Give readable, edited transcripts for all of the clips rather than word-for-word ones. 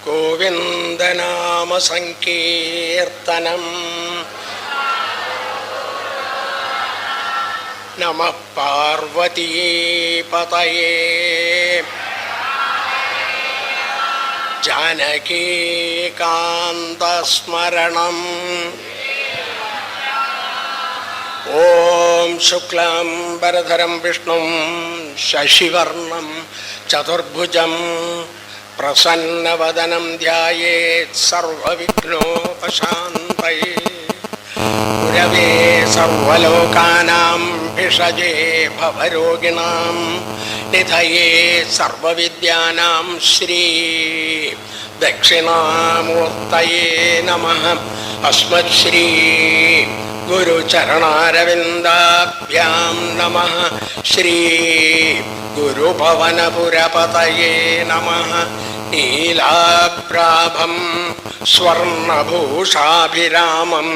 ഗോവിന്ദനാമ സങ്കീർത്തനം. നമഃ പാർവതീപതയേ. ജാനകീകാന്തസ്മരണം. ഓം ശുക്ലാം വരധരം വിഷ്ണും ശശിവർണം ചതുർഭുജം പ്രസന്നവദനം ധ്യായേത് സർവവിഘ്നോപശാന്തയേ. ഗുരവേ സർവലോകാനാം ഭിഷജേ ഭവരോഗിണാം നിധയേ സർവവിദ്യാനാം ശ്രീ ദക്ഷിണാമൂർത്തയേ നമഃ. അസ്മത് ശ്രീ ഗുരുചരണാരവിന്ദാഭ്യാം നമഃ. ശ്രീ ഗുരുഭവനപുരപതയേ നമഃ. നീലാഭ്രാഭം സ്വർണഭൂഷാഭിരാമം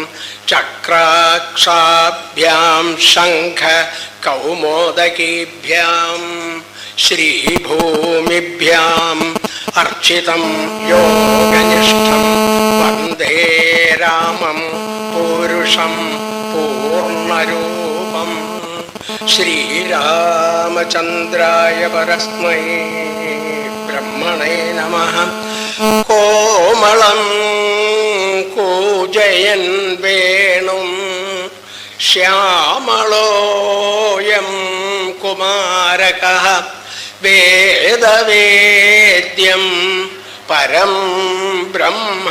ചക്രാക്ഷാഭ്യാം ശംഖ കൗമോദകീഭ്യാം ശ്രീഭൂമിഭ്യാം അർച്ചിതം യോഗനിഷ്ഠം വന്ദേ രാമം പുരുഷം പൂർണ്ണരൂപം. ശ്രീരാമചന്ദ്രായ പരസ്മൈ ബ്രഹ്മണേ നമഃ. കോമളം കൂജയൻ വേണും ശ്യാമളോയം കുമാരകഃ വേദവേദ്യം പരം ബ്രഹ്മ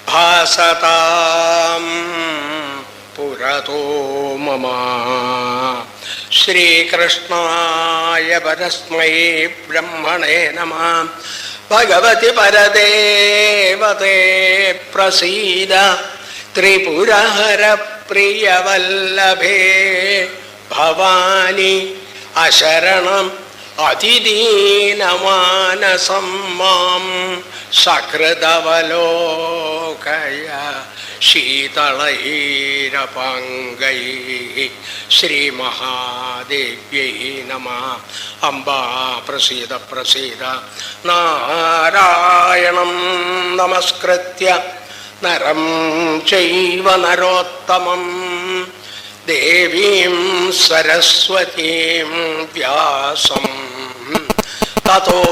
ഭാസതാം പുരതോ മമ. ശ്രീകൃഷ്ണായ പരസ്മൈ ബ്രഹ്മണേ നമഃ. ഭഗവതി പരദേവതേ പ്രസീദ ത്രിപുരഹര പ്രിയവല്ലഭേ ഭവാനി അശരണം അതിദീനമാനസം മാം സകൃദവലോകയ ശീതളൈരപാംഗൈഃ. ശ്രീമഹാദേവ്യൈ നമഃ. അംബാ പ്രസീദ പ്രസീദ. നാരായണം നമസ്കൃത്യ നരം ചൈവ നരോത്തമം ദേവീം സരസ്വതീം വ്യാസം തതോ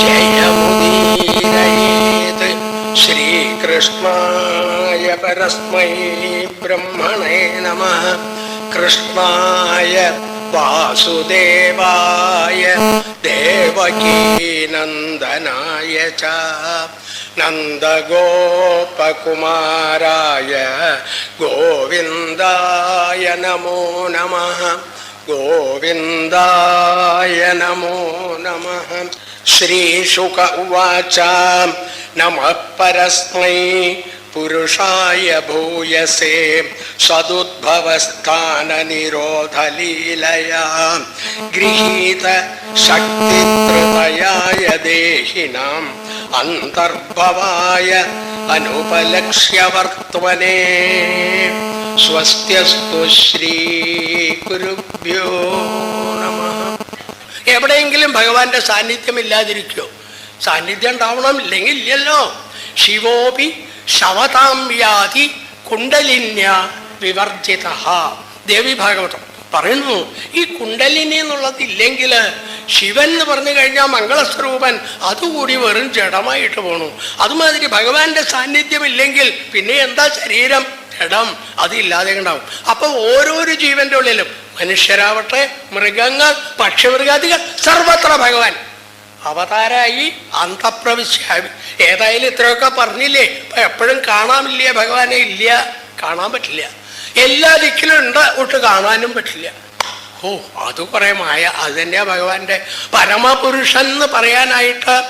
ജയമുദീരയേത്. ശ്രീകൃഷ്ണായ പരസ്മൈ ബ്രഹ്മണേ നമഃ. കൃഷ്ണായ വാസുദേവായ ദേവകീനന്ദനായ ച നന്ദഗോപകുമാരായ ഗോവിന്ദായ നമോ നമഃ. ഗോവിന്ദായ നമോ നമഃ. ശ്രീശുക ഉവാച നമഃ പരസ്മൈ പുരുഷായ ഭൂയസേ സദുദ്ഭവസ്ഥാനനിരോധലീലയാ ഗൃഹീത ശക്തിത്രതയായ ദേഹിനാം അന്തർഭവായ അനുപലക്ഷ്യവർത്വനേ. സ്വസ്ത്യസ്തു ശ്രീ ഗുരുഭ്യോ നമഃ. എവിടെയെങ്കിലും ഭഗവാന്റെ സാന്നിധ്യം ഇല്ലാതിരിക്കോ? സാന്നിധ്യം ഉണ്ടാവണം, ഇല്ലെങ്കിൽ ഇല്ലല്ലോ. ശിവോപി ശവതാം യാതി കുണ്ടലിന്യ വിവർജിത. ദേവി ഭാഗവതം പറയുന്നു, ഈ കുണ്ടലിനി എന്നുള്ളത് ഇല്ലെങ്കിൽ ശിവൻ എന്ന് പറഞ്ഞു കഴിഞ്ഞാൽ മംഗളസ്വരൂപൻ അതുകൂടി വെറും ജഡമായിട്ട് പോണു. അതുമാതിരി ഭഗവാന്റെ സാന്നിധ്യം ഇല്ലെങ്കിൽ പിന്നെ എന്താ ശരീരം? ജഡം. അതില്ലാതെ ഉണ്ടാവും. അപ്പൊ ഓരോരോ ജീവന്റെ ഉള്ളിലും മനുഷ്യരാവട്ടെ, മൃഗങ്ങൾ, പക്ഷിമൃഗാദികൾ, സർവത്ര ഭഗവാൻ അവതാരായി അന്തപ്രവിശ്യാവി. ഏതായാലും ഇത്രയൊക്കെ പറഞ്ഞില്ലേ, എപ്പോഴും കാണാമില്ലേ ഭഗവാനെ? ഇല്ല, കാണാൻ പറ്റില്ല. എല്ലാ ദിക്കിലും ഉണ്ട്, ഒട്ട് കാണാനും പറ്റില്ല. ഓ, അത് കുറെ മായ. അത് തന്നെയാ ഭഗവാന്റെ പരമപുരുഷൻ എന്ന് പറയാനായിട്ട്.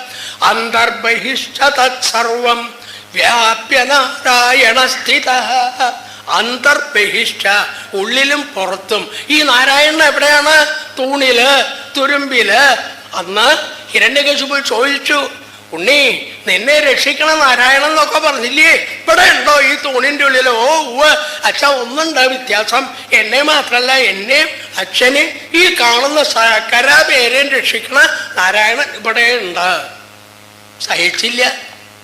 അന്തർബഹിശ്ച തത്സർവം വ്യാപ്യ നാരായണ സ്ഥിതഃ. അന്തർബഹിശ്ച, ഉള്ളിലും പുറത്തും. ഈ നാരായണൻ എവിടെയാണ്? തൂണില്, തുരുമ്പില്. അന്ന് ഹിരണ്യകശിപു ചോദിച്ചു, ഉണ്ണി നിന്നെ രക്ഷിക്കണം നാരായണൻ എന്നൊക്കെ പറഞ്ഞില്ലേ, ഇവിടെ ഉണ്ടോ ഈ തൂണിന്റെ ഉള്ളിൽ? ഓ ഉവ്വ് അച്ഛ, ഒന്നുണ്ട് വ്യത്യാസം. എന്നെ മാത്രല്ല, എന്നെ അച്ഛനെ ഈ കാണുന്ന സകല പേരെയും രക്ഷിക്കണ നാരായണൻ ഇവിടെ ഉണ്ട്. സഹിച്ചില്ല,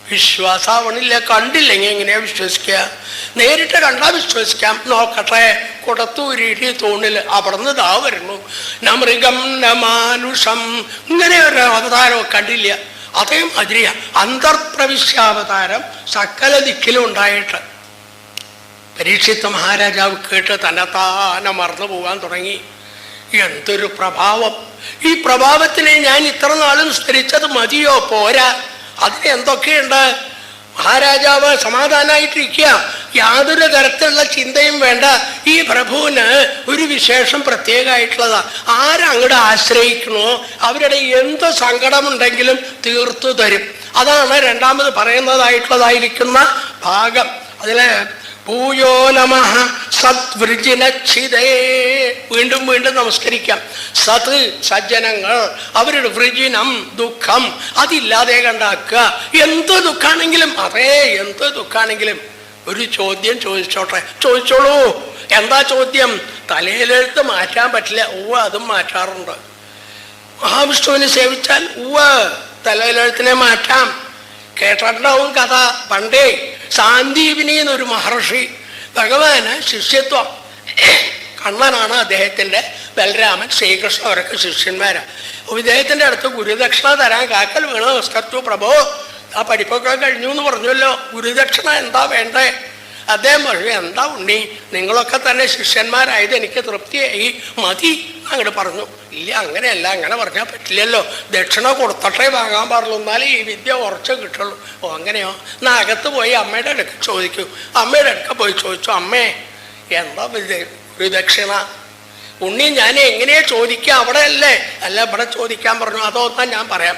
വിശ്വാസാവണില്ല. കണ്ടില്ലെങ്കിൽ എങ്ങനെയാ വിശ്വസിക്കുക? നേരിട്ട് കണ്ടാൽ വിശ്വസിക്കാം. നോക്കട്ടെ, കുടത്തൂരിയിട്ട് തൂണിൽ അവിടുന്ന് ദാ വരുന്നു, ന മൃഗം ന മാനുഷം, ഇങ്ങനെ ഒരു അവതാരം കണ്ടില്ല. അതേമാതിരിയാ അന്തർപ്രവിശ്യാവതാരം സകല ദിക്കിലും ഉണ്ടായിട്ട്. പരീക്ഷിത്ത് മഹാരാജാവ് കേട്ട് തന്നെത്താനെ മറന്നു പോകാൻ തുടങ്ങി. എന്തൊരു പ്രഭാവം! ഈ പ്രഭാവത്തിനെ ഞാൻ ഇത്ര നാളും സ്മരിച്ചത് മതിയോ? പോരാ, അതിന് എന്തൊക്കെയുണ്ട്? മഹാരാജാവ് സമാധാനമായിട്ടിരിക്കുക, യാതൊരു തരത്തിലുള്ള ചിന്തയും വേണ്ട. ഈ പ്രഭുവിന് ഒരു വിശേഷം പ്രത്യേകമായിട്ടുള്ളതാ. ആരങ്ങോട്ട് ആശ്രയിക്കണോ അവരുടെ എന്ത് സങ്കടമുണ്ടെങ്കിലും തീർത്തു തരും. അതാണ് രണ്ടാമത് പറയുന്നതായിട്ടുള്ളതായിരിക്കുന്ന ഭാഗം. അതില് ഭൂയോ നമഃ സദ്വൃജിനച്ഛിതേ, വീണ്ടും വീണ്ടും നമസ്കരിക്കാം. സത് സജ്ജനങ്ങൾ, അവരുടെ വൃജിനം ദുഃഖം അതില്ലാതെ കണ്ടാക്കുക. എന്ത് ദുഃഖാണെങ്കിലും, അതേ എന്ത് ദുഃഖാണെങ്കിലും ഒരു ചോദ്യം ചോദിച്ചോട്ടെ. ചോദിച്ചോളൂ. എന്താ ചോദ്യം? തലയിലെഴുത്ത് മാറ്റാൻ പറ്റില്ല, അതും മാറ്റാറുണ്ട്. മഹാവിഷ്ണുവിനെ സേവിച്ചാൽ തലയിലെഴുത്തിനെ മാറ്റാം. കേട്ടിട്ടുണ്ടാവും കഥ. പണ്ടേ സാന്ദീപിനി എന്നൊരു മഹർഷി, ഭഗവാന് ശിഷ്യത്വം. കണ്ണനാണ് അദ്ദേഹത്തിൻ്റെ, ബലരാമൻ, ശ്രീകൃഷ്ണ അവരൊക്കെ ശിഷ്യന്മാരാണ്. അപ്പോൾ ഇദ്ദേഹത്തിൻ്റെ അടുത്ത് ഗുരുദക്ഷിണ തരാൻ കാക്കൽ വീണ് നമസ്കരിച്ചു. പ്രഭോ, ആ പഠിപ്പൊക്കെ കഴിഞ്ഞു എന്ന് പറഞ്ഞല്ലോ, ഗുരുദക്ഷിണ എന്താ വേണ്ടേ? അദ്ദേഹം പറഞ്ഞു, എന്താ ഉണ്ണി, നിങ്ങളൊക്കെ തന്നെ ശിഷ്യന്മാരായത് എനിക്ക് തൃപ്തിയായി, മതി അങ്ങോട്ട് പറഞ്ഞു. ഇല്ല, അങ്ങനെയല്ല, അങ്ങനെ പറഞ്ഞാൽ പറ്റില്ലല്ലോ, ദക്ഷിണ കൊടുത്തട്ടേ വാങ്ങാൻ പാടുള്ളൂ, എന്നാലേ ഈ വിദ്യ ഉറച്ച് കിട്ടുള്ളൂ. ഓ അങ്ങനെയോ? എന്നാ അകത്ത് പോയി അമ്മയുടെ അടുക്ക് ചോദിക്കൂ. അമ്മയുടെ അടുക്ക പോയി ചോദിച്ചു, അമ്മേ എന്താ ഗുരുദക്ഷിണ? ഉണ്ണി, ഞാൻ എങ്ങനെയാ ചോദിക്കുക? അവിടെ അല്ലേ? അല്ല, ഇവിടെ ചോദിക്കാൻ പറഞ്ഞു. അതൊന്നാ ഞാൻ പറയാം.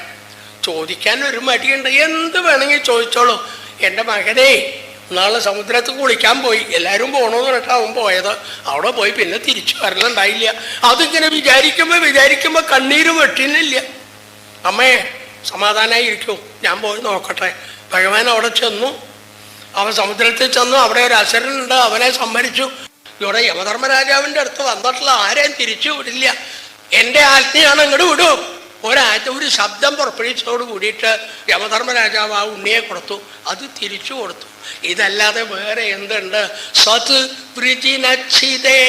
ചോദിക്കാൻ ഒരു മടിയുണ്ട്, എന്ത് വേണമെങ്കിൽ ചോദിച്ചോളൂ. എൻ്റെ മകനേ നാളെ സമുദ്രത്തിൽ കുളിക്കാൻ പോയി, എല്ലാവരും പോകണമെന്ന് പറഞ്ഞിട്ട് അവൻ പോയത്. അവിടെ പോയി പിന്നെ തിരിച്ചു വരലുണ്ടായില്ല. അതിങ്ങനെ വിചാരിക്കുമ്പോൾ കണ്ണീര് വെട്ടിനില്ല. അമ്മേ സമാധാനമായിരിക്കൂ, ഞാൻ പോയി നോക്കട്ടെ. ഭഗവാൻ അവിടെ ചെന്നു. അവൻ സമുദ്രത്തിൽ ചെന്നു. അവിടെ ഒരു അസുരനുണ്ട്, അവനെ സംഹരിച്ചു. ഇവിടെ യമധർമ്മരാജാവിൻ്റെ അടുത്ത് വന്നിട്ടുള്ള ആരെയും തിരിച്ചു വിടില്ല. എൻ്റെ ആജ്ഞയാണ്, അങ്ങോട്ട് വിടൂ. ഒരു ശബ്ദം പുറപ്പെടുവിച്ചതോട് കൂടിയിട്ട് യമധർമ്മരാജാവ് ആ ഉണ്ണിയെ കൊടുത്തു. അത് തിരിച്ചു കൊടുത്തു. ഇതല്ലാതെ വേറെ എന്തുണ്ട്? സത് വൃജിനച്ഛിതേ,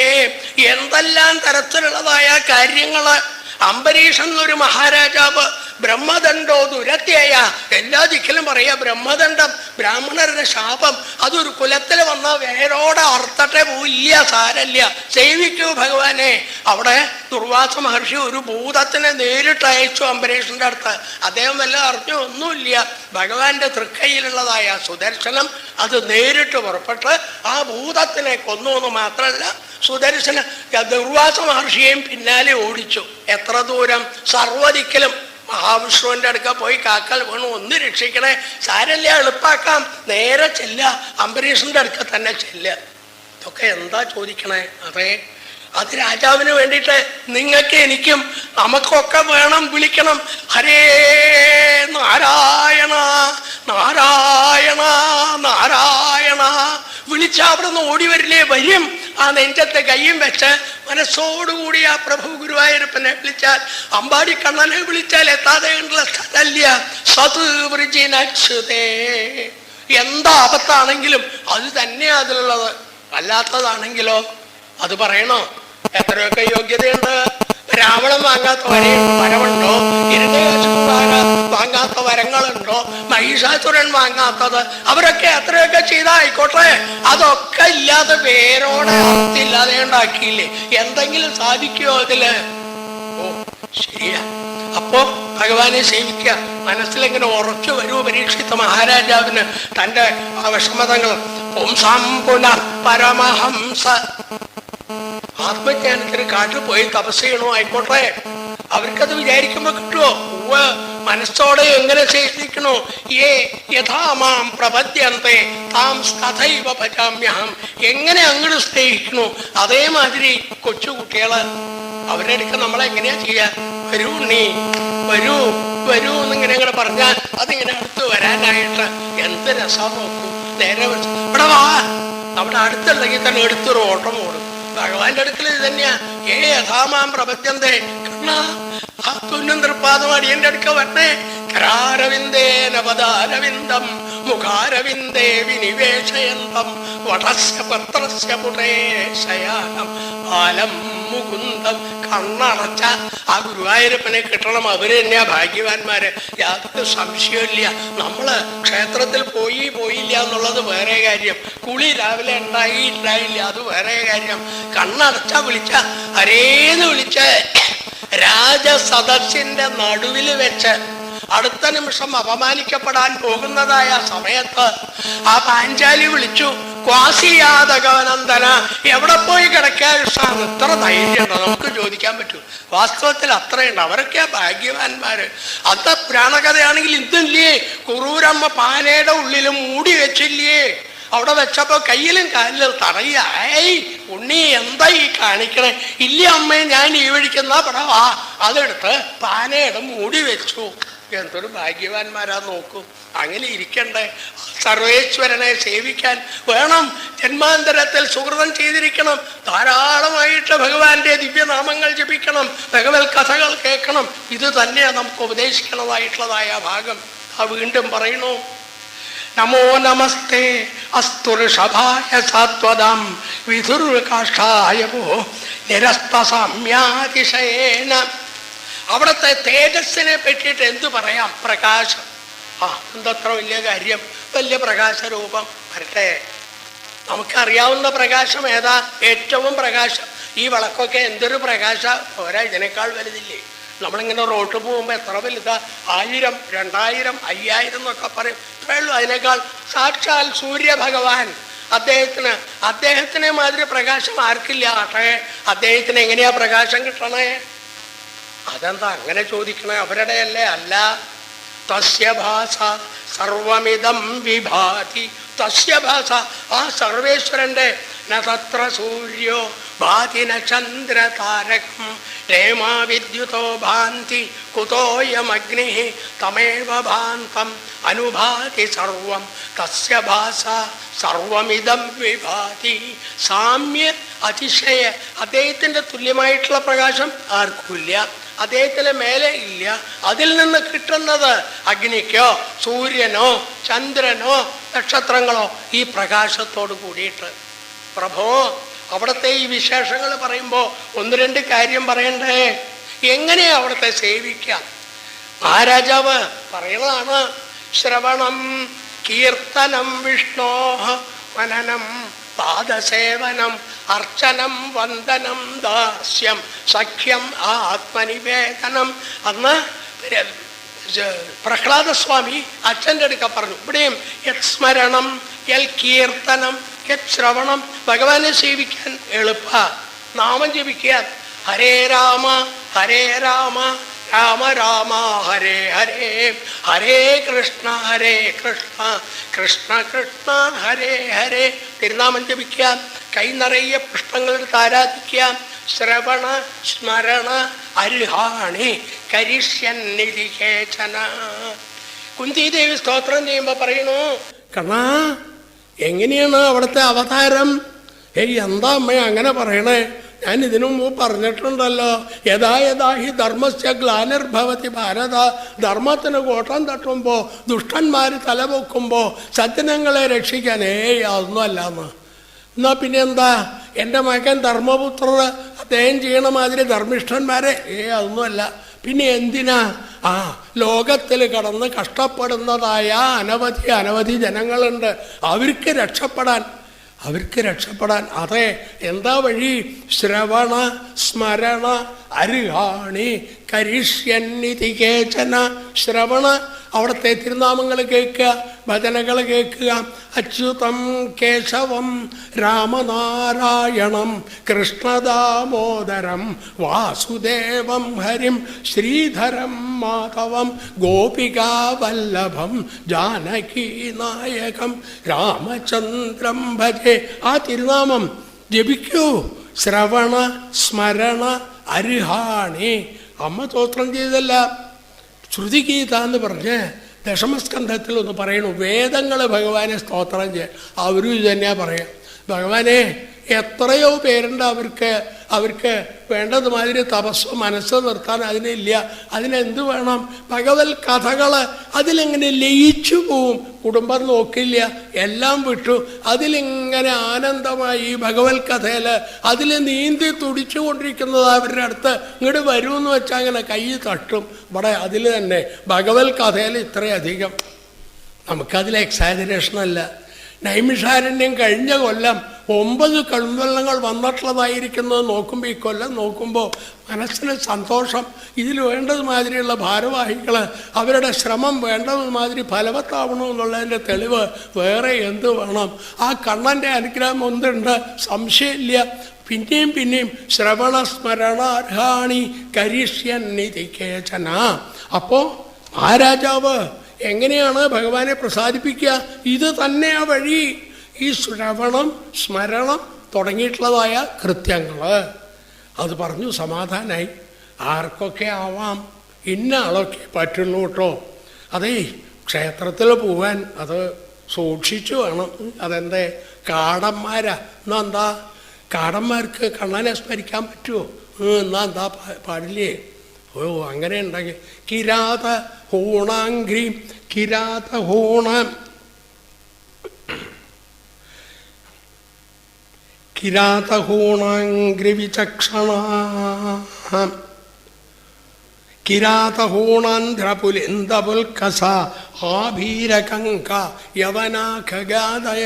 എന്തെല്ലാം തരത്തിലുള്ളതായ കാര്യങ്ങള്. അംബരീഷൻ എന്നൊരു മഹാരാജാവ് ബ്രഹ്മദണ്ഡോ ദുരത്യായ, എല്ലാ ദിക്കിലും പറയാ ബ്രഹ്മദണ്ഡം, ബ്രാഹ്മണരുടെ ശാപം. അതൊരു കുലത്തിൽ വന്ന വേരോടെ അർത്ഥട്ടെ പോയില്ല, സാരല്ല, സേവിക്കൂ ഭഗവാനെ. അവിടെ ദുർവാസ മഹർഷി ഒരു ഭൂതത്തിനെ നേരിട്ട് അയച്ചു അംബരീഷന്റെ അടുത്ത്. അദ്ദേഹം വല്ല അറിഞ്ഞു ഒന്നുമില്ല. ഭഗവാന്റെ തൃക്കൈയിലുള്ളതായ സുദർശനം അത് നേരിട്ട് പുറപ്പെട്ട് ആ ഭൂതത്തിനെ കൊന്നു എന്ന് മാത്രമല്ല, സുദർശന ദുർവാസ മഹർഷിയെയും പിന്നാലെ ഓടിച്ചു. എത്ര ദൂരം? സർവ്വദിക്കലും. മഹാവിഷ്ണുവിൻ്റെ അടുക്ക പോയി കാക്കൽ വീണു, ഒന്ന് രക്ഷിക്കണേ. സാരല്ല, എളുപ്പാക്കാം, നേരെ ചെല്ല, അംബരീഷന്റെ അടുക്ക തന്നെ ചെല്ല. ഇതൊക്കെ എന്താ ചോദിക്കണേ? അതെ, അത് രാജാവിന് വേണ്ടിയിട്ട് നിങ്ങൾക്ക് എനിക്കും നമുക്കൊക്കെ വേണം, വിളിക്കണം. ഹരേ നാരായണ നാരായണ നാരായണ. വിളിച്ച അവിടെ നിന്ന് ഓടി വരില്ലേ? വരും. ആ നെഞ്ചത്തെ കയ്യും വെച്ച് മനസ്സോടുകൂടി ആ പ്രഭു ഗുരുവായൂരപ്പനെ വിളിച്ചാൽ, അമ്പാടി കണ്ണനെ വിളിച്ചാൽ എത്താതെ ഉള്ള സ്ഥലല്ല. സത് വൃജിനച്ഛുതേ, എന്താ ആപത്താണെങ്കിലും അത് തന്നെയാ അതിലുള്ളത്. അല്ലാത്തതാണെങ്കിലോ അത് പറയണോ? എത്രയൊക്കെ യോഗ്യതയുണ്ട്. രാവണൻ വാങ്ങാത്ത വരമുണ്ടോ? ഹിരണ്യകശിപു വാങ്ങാത്ത വരങ്ങളുണ്ടോ? മഹിഷാസുരൻ വാങ്ങാത്തത്? അവരൊക്കെ എത്രയൊക്കെ ചെയ്തായിക്കോട്ടെ, അതൊക്കെ ഇല്ലാതെ വേരോടെ അർത്ഥമില്ലാതെ ഉണ്ടാക്കിയില്ലേ? എന്തെങ്കിലും സാധിക്കുമോ അതില്? ഓ ശരിയാ. അപ്പോ ഭഗവാനെ സേവിക്കുക. മനസ്സിലെങ്ങനെ ഉറച്ചു വരൂ പരീക്ഷിത്ത മഹാരാജാവിന് തൻ്റെ വിഷമതകൾ. പുംസാം പുനഃ പരമഹംസ, ആത്മജ്ഞാനത്തിന് കാട്ടിൽ പോയി തപസ് ചെയ്യണോ? ആയിക്കോട്ടെ, അവർക്കത് വിചാരിക്കുമ്പോ കിട്ടുമോ? മനസ്സോടെ എങ്ങനെ സേവിക്കണോ? യഥാമാം പ്രപദ്യന്തെ താം തഥൈവ ഭജാമ്യഹം. എങ്ങനെ അങ്ങോട്ട് സ്നേഹിക്കണോ അതേമാതിരി കൊച്ചുകുട്ടികള് അവരുടെ അടുക്ക നമ്മളെങ്ങനെയാ ചെയ്യാ? വരൂ നീ, വരൂ വരൂ എന്നിങ്ങനെ അങ്ങോട്ട് പറഞ്ഞാൽ അതിങ്ങനെ അടുത്ത് വരാനായിട്ട് എന്ത് രസം നോക്കൂ. നേരെ ഇവിടെ വാ, അവിടെ അടുത്തുണ്ടെങ്കിൽ തന്നെ എടുത്തൊരു ഓട്ടം ഓടും. ഭഗവാന്റെ അടുക്കൽ ഇത് തന്നെയാ. യഥാമാം പ്രപദ്യന്തേ. കണ്ണ ആ തുന്നും തൃപ്പാദം അടിയന്റെ അടുക്ക വരണേ. കരാരവിന്ദേന പദാരവിന്ദം മുഖാരവിന്ദേ വിനിവേശയന്തം വടസ്യ പത്രസ്യ പുടേ ശയാനം ബാലം മുകുന്ദം. കണ്ണടച്ച ആ ഗുരുവായൂരപ്പനെ കിട്ടണം. അവര് തന്നെയാ ഭാഗ്യവാന്മാര്, യാതൊരു സംശയമില്ല. നമ്മള് ക്ഷേത്രത്തിൽ പോയില്ല എന്നുള്ളത് വേറെ കാര്യം, കുളി രാവിലെ ഉണ്ടായില്ല അത് വേറെ കാര്യം. കണ്ണടച്ച വിളിച്ച ഹരേന്ന് വിളിച്ച് രാജസദസ്സിന്റെ നടുവിൽ വെച്ച് അടുത്ത നിമിഷം അപമാനിക്കപ്പെടാൻ പോകുന്നതായ സമയത്ത് ആ പാഞ്ചാലി വിളിച്ചു, ക്വാസിയാതകവനന്ദന, എവിടെ പോയി കിടക്കാൻ ഇഷ്ടമാണ്? ഇത്ര ധൈര്യമുണ്ടോ നമുക്ക് ചോദിക്കാൻ പറ്റൂ? വാസ്തവത്തിൽ അത്രയുണ്ട്. അവരൊക്കെയാ ഭാഗ്യവാന്മാര്. അത്ര പുരാണകഥയാണെങ്കിൽ ഇന്നില്ലേ, കുറൂരമ്മ പാനയുടെ ഉള്ളിൽ മൂടി വെച്ചില്ലേ, അവിടെ വെച്ചപ്പോ കയ്യിലും കാലിലും തടയുക. ഏയ് ഉണ്ണി എന്താ ഈ കാണിക്കണേ? ഇല്ല അമ്മേ, ഞാൻ ഈ വഴിക്കുന്ന പടവാ, അതെടുത്ത് പാനയുടെ മൂടി വെച്ചു. എന്തൊരു ഭാഗ്യവാന്മാരാ നോക്കൂ. അങ്ങനെ ഇരിക്കണ്ടേ? സർവേശ്വരനെ സേവിക്കാൻ വേണം. ജന്മാന്തരത്തിൽ സുഹൃതം ചെയ്തിരിക്കണം. ധാരാളമായിട്ട് ഭഗവാന്റെ ദിവ്യനാമങ്ങൾ ജപിക്കണം, ഭഗവത് കഥകൾ കേൾക്കണം. ഇത് തന്നെയാണ് നമുക്ക് ഉപദേശിക്കണമായിട്ടുള്ളതായ ഭാഗം. ആ വീണ്ടും പറയണു, നമോ നമസ്തേ അസ്തുർഷഭായ സാത്വദം വിധുർകാഷ്ഠായവോ നിരസ്തസാമ്യാതിശയേന. അവിടുത്തെ തേജസ്സിനെ പറ്റിയിട്ട് എന്തു പറയാം? പ്രകാശം. എന്തത്ര വലിയ കാര്യം, വലിയ പ്രകാശരൂപം വരട്ടെ. നമുക്കറിയാവുന്ന പ്രകാശം ഏതാ? ഏറ്റവും പ്രകാശം. ഈ വിളക്കൊക്കെ എന്തൊരു പ്രകാശ പോരാ, ഇതിനേക്കാൾ വലുതില്ലേ? നമ്മളിങ്ങനെ റോഡ് പോകുമ്പോൾ എത്ര വലുതാ? 1000, 2000, 5000 എന്നൊക്കെ പറയും. ഇത്രയുള്ളൂ. അതിനേക്കാൾ സാക്ഷാൽ സൂര്യഭഗവാൻ. അദ്ദേഹത്തിനെ മാതിരി പ്രകാശം ആർക്കില്ല. ആട്ടെ, അദ്ദേഹത്തിന് എങ്ങനെയാ പ്രകാശം കിട്ടണേ? അതെന്താ അങ്ങനെ ചോദിക്കണേ? അവരുടെ അല്ലേ? അല്ല. തസ്യ ഭാസ സർവമിതം വിഭാതി. തസ്യ ഭാസ, ആ സർവേശ്വരന്റെ നത്ര സൂര്യോ ഭാതി ന ചന്ദ്ര താരകം രേമാ വിദ്യുതോ ഭാന്തി കുതോയമഗ്നി തമേവ ഭാന്തം അനുഭാതി സർവം. തസ്യ ഭാസ സർവമിതം വിഭാതി. സാമ്യ അതിശയ. അദ്ദേഹത്തിന്റെ തുല്യമായിട്ടുള്ള പ്രകാശം ആർക്കുമില്ല, അദ്ദേഹത്തിന് മേലെ ഇല്ല. അതിൽ നിന്ന് കിട്ടുന്നത് അഗ്നിക്കോ സൂര്യനോ ചന്ദ്രനോ നക്ഷത്രങ്ങളോ ഈ പ്രകാശത്തോട് കൂടിയിട്ട്. പ്രഭോ, അവിടുത്തെ ഈ വിശേഷങ്ങൾ പറയുമ്പോൾ 1-2 കാര്യം പറയണ്ടേ? എങ്ങനെയാ അവിടുത്തെ സേവിക്കാം? മഹാരാജാവ് പറയണതാണ്, ശ്രവണം കീർത്തനം വിഷ്ണോ മനനം പാദസേവനം അർച്ചനം വന്ദനം ദാസ്യം സഖ്യം ആത്മനിവേദനം. അന്ന് പ്രഹ്ലാദസ്വാമി അച്ഛൻ്റെ അടുക്ക പറഞ്ഞു, ഇവിടെയും യത് സ്മരണം യൽ കീർത്തനം യത് ശ്രവണം. ഭഗവാനെ സേവിക്കാൻ എളുപ്പ, നാമം ജപിക്കാൻ. ഹരേ രാമ ഹരേ രാമ രാമ രാമ ഹരേ ഹരേ, ഹരേ കൃഷ്ണ കൃഷ്ണ കൃഷ്ണ ഹരേ ഹരേ. തിരുനാമം ജപിക്കാം, കൈ നിറയെ പുഷ്പങ്ങളെടുത്ത് ആരാധിക്കാം. ശ്രവണ സ്മരണ അരുഹാണി കരിഷ്യന്നിധി കേചന. കുന്തിദേവി സ്തോത്രം ചെയ്യുമ്പോ പറയണു, കണ്ണാ എങ്ങനെയാണ് അവിടുത്തെ അവതാരം? എന്താ അമ്മ അങ്ങനെ പറയണേ? ഞാൻ ഇതിനു മുമ്പ് പറഞ്ഞിട്ടുണ്ടല്ലോ, യഥാ യഥാ ഹി ധർമ്മസ്യ ഗ്ലാനിർഭവതി ഭാരത. ധർമ്മത്തിന് കോട്ടം തട്ടുമ്പോ ദുഷ്ടന്മാർ തലപൊക്കുമ്പോ സജ്ജനങ്ങളെ രക്ഷിക്കാൻ അതൊന്നും അല്ലാന്ന്. എന്നാ പിന്നെ എന്താ? എൻ്റെ മകൻ ധർമ്മപുത്രർ അദ്ദേഹം ചെയ്യണ മാതിരി ധർമ്മിഷ്ഠന്മാരെ അതൊന്നുമല്ല. പിന്നെ എന്തിനാ? ലോകത്തിൽ കടന്ന് കഷ്ടപ്പെടുന്നതായ അനവധി ജനങ്ങളുണ്ട്. അവർക്ക് രക്ഷപ്പെടാൻ അതെ എന്താ വഴി? ശ്രവണ സ്മരണ അരുഹാണി കരിഷ്യന്നിധി കേചന. ശ്രവണ, അവിടുത്തെ തിരുനാമങ്ങൾ കേൾക്കുക, ഭജനകൾ കേൾക്കുക. അച്യുതം കേശവം രാമനാരായണം കൃഷ്ണദാമോദരം വാസുദേവം ഹരിം ശ്രീധരം മാധവം ഗോപികാവല്ലഭം ജാനകീനായകം രാമചന്ദ്രം ഭജേ. ആ തിരുനാമം ജപിക്കൂ. ശ്രവണ സ്മരണ അരുഹാണി. അമ്മ സ്തോത്രം ചെയ്തല്ല, ശ്രുതിഗീത എന്ന് പറഞ്ഞ് ദശമസ്കന്ധത്തിൽ ഒന്ന് പറയണു. വേദങ്ങൾ ഭഗവാനെ സ്തോത്രം ചെയ്യാൻ അവരും ഇത് തന്നെയാ പറയാം. ഭഗവാനെ എത്രയോ പേരുണ്ട് അവർക്ക് അവർക്ക് വേണ്ടതുമാതിരി തപസ് മനസ്സ് നിർത്താൻ അതിനില്ല. അതിനെന്ത് വേണം? ഭഗവത് കഥകൾ. അതിലെങ്ങനെ ലയിച്ചു പോവും. കുടുംബം നോക്കില്ല, എല്ലാം വിട്ടു അതിലിങ്ങനെ ആനന്ദമായി ഈ ഭഗവത് കഥയിൽ അതിൽ നീന്തി തുടിച്ചു കൊണ്ടിരിക്കുന്നത് അവരുടെ അടുത്ത് ഇങ്ങോട്ട് വരുമെന്ന് വെച്ചാൽ അങ്ങനെ കൈ തട്ടും. ഇവിടെ അതിൽ തന്നെ ഭഗവത് കഥയിൽ ഇത്രയധികം. നമുക്കതിൽ എക്സാജറേഷനല്ല. നൈമിഷാരണ്യം കഴിഞ്ഞ കൊല്ലം 9 കൺവെള്ളങ്ങൾ വന്നിട്ടുള്ളതായിരിക്കുന്നത് നോക്കുമ്പോൾ ഈ കൊല്ലം നോക്കുമ്പോൾ മനസ്സിന് സന്തോഷം. ഇതിൽ വേണ്ടതുമാതിരിയുള്ള ഭാരവാഹികൾ അവരുടെ ശ്രമം വേണ്ടതുമാതിരി ഫലവത്താവണമെന്നുള്ളതിൻ്റെ തെളിവ് വേറെ എന്ത് വേണം? ആ കണ്ണൻ്റെ അനുഗ്രഹം ഒന്നുണ്ട്, സംശയമില്ല. പിന്നെയും പിന്നെയും ശ്രവണസ്മരണാർഹാണി കരിഷ്യന്നിതി കേചന. അപ്പോൾ മഹാരാജാവ് എങ്ങനെയാണ് ഭഗവാനെ പ്രസാദിപ്പിക്കുക? ഇത് തന്നെ ആ വഴി. ഈ ശ്രവണം സ്മരണം തുടങ്ങിയിട്ടുള്ളതായ കൃത്യങ്ങൾ അത് പറഞ്ഞു സമാധാനായി. ആർക്കൊക്കെ ആവാം, ഇന്ന ആളൊക്കെ പറ്റുള്ളൂ കേട്ടോ. അതേ ക്ഷേത്രത്തിൽ പോവാൻ അത് സൂക്ഷിച്ചു വേണം. അതെന്തേ കാടന്മാരാ? എന്നാ എന്താ കാടന്മാർക്ക് കണ്ണനെ സ്മരിക്കാൻ പറ്റുമോ? എന്നാ എന്താ പാടില്ലേ? ഓ അങ്ങനെ ഉണ്ടെങ്കിൽ കിരാത ഹൂണാംഗ്രി കിരാത ഹൂണം കിരാത ഹൂണാംഗ്രി വിചക്ഷണ കിരാത ഹൂണാന്ധ്രപുലിന്ദപുൽക്കസ ആഭീരകങ്ക യവനാഖഗാദയ.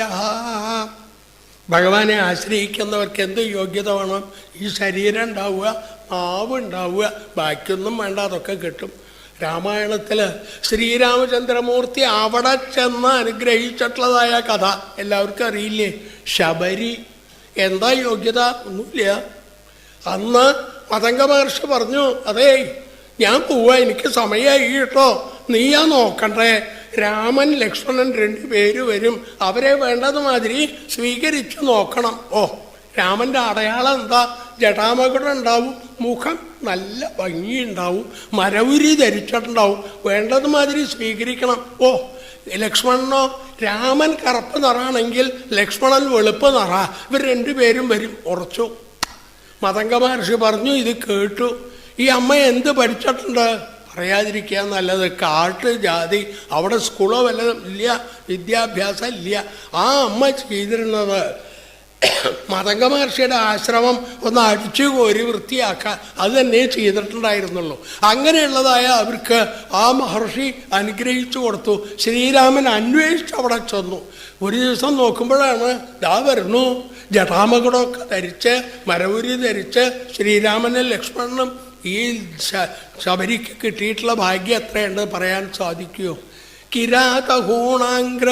ഭഗവാനെ ആശ്രയിക്കുന്നവർക്ക് എന്ത് യോഗ്യത വേണം? ഈ ശരീരം ഉണ്ടാവുക, നാവ് ഉണ്ടാവുക, ബാക്കിയൊന്നും വേണ്ട, അതൊക്കെ കിട്ടും. രാമായണത്തിൽ ശ്രീരാമചന്ദ്രമൂർത്തി അവിടെ ചെന്ന് അനുഗ്രഹിച്ചിട്ടുള്ളതായ കഥ എല്ലാവർക്കും അറിയില്ലേ? ശബരി. എന്താ യോഗ്യത? ഒന്നുമില്ല. അന്ന് മതംഗ മഹർഷി പറഞ്ഞു, അതേ ഞാൻ പോവാ, എനിക്ക് സമയമായി കേട്ടോ, നീയാ നോക്കണ്ടേ. രാമൻ ലക്ഷ്മണൻ 2 പേര് വരും, അവരെ വേണ്ടതുമാതിരി സ്വീകരിച്ചു നോക്കണം. ഓ രാമൻ്റെ അടയാളം എന്താ? ജടാമകുടം ഉണ്ടാവും, മുഖം നല്ല ഭംഗിയുണ്ടാവും, മരവുരി ധരിച്ചിട്ടുണ്ടാവും, വേണ്ടതുമാതിരി സ്വീകരിക്കണം. ഓ ലക്ഷ്മണനോ? രാമൻ കറുപ്പ് നിറാണെങ്കിൽ ലക്ഷ്മണൻ വെളുപ്പ് നിറ, ഇവർ 2 പേരും വരും, ഉറച്ചു. മതംഗ മഹർഷി പറഞ്ഞു, ഇത് കേട്ടു. ഈ അമ്മ എന്ത് പഠിച്ചിട്ടുണ്ട്? പറയാതിരിക്കുക നല്ലത്. കാട്ട് ജാതി, അവിടെ സ്കൂളോ വല്ലതും ഇല്ല, വിദ്യാഭ്യാസം ഇല്ല. ആ അമ്മ ചെയ്തിരുന്നത് മതംഗ മഹർഷിയുടെ ആശ്രമം ഒന്ന് അടിച്ചു കോരി വൃത്തിയാക്കാൻ, അത് തന്നെ ചെയ്തിട്ടുണ്ടായിരുന്നുള്ളൂ. അങ്ങനെയുള്ളതായ അവർക്ക് ആ മഹർഷി അനുഗ്രഹിച്ചു കൊടുത്തു. ശ്രീരാമൻ അന്വേഷിച്ച് അവിടെ ചെന്നു. ഒരു ദിവസം നോക്കുമ്പോഴാണ് ദാ വരുന്നു, ജടാമകുടമൊക്കെ ധരിച്ച് മരവുരി ധരിച്ച് ശ്രീരാമനും ലക്ഷ്മണനും. ഈ ശബരിക്ക് കിട്ടിയിട്ടുള്ള ഭാഗ്യം എത്രയുണ്ട് പറയാൻ സാധിക്കുമോ? കിരാത ഹൂണാംഗ്ര.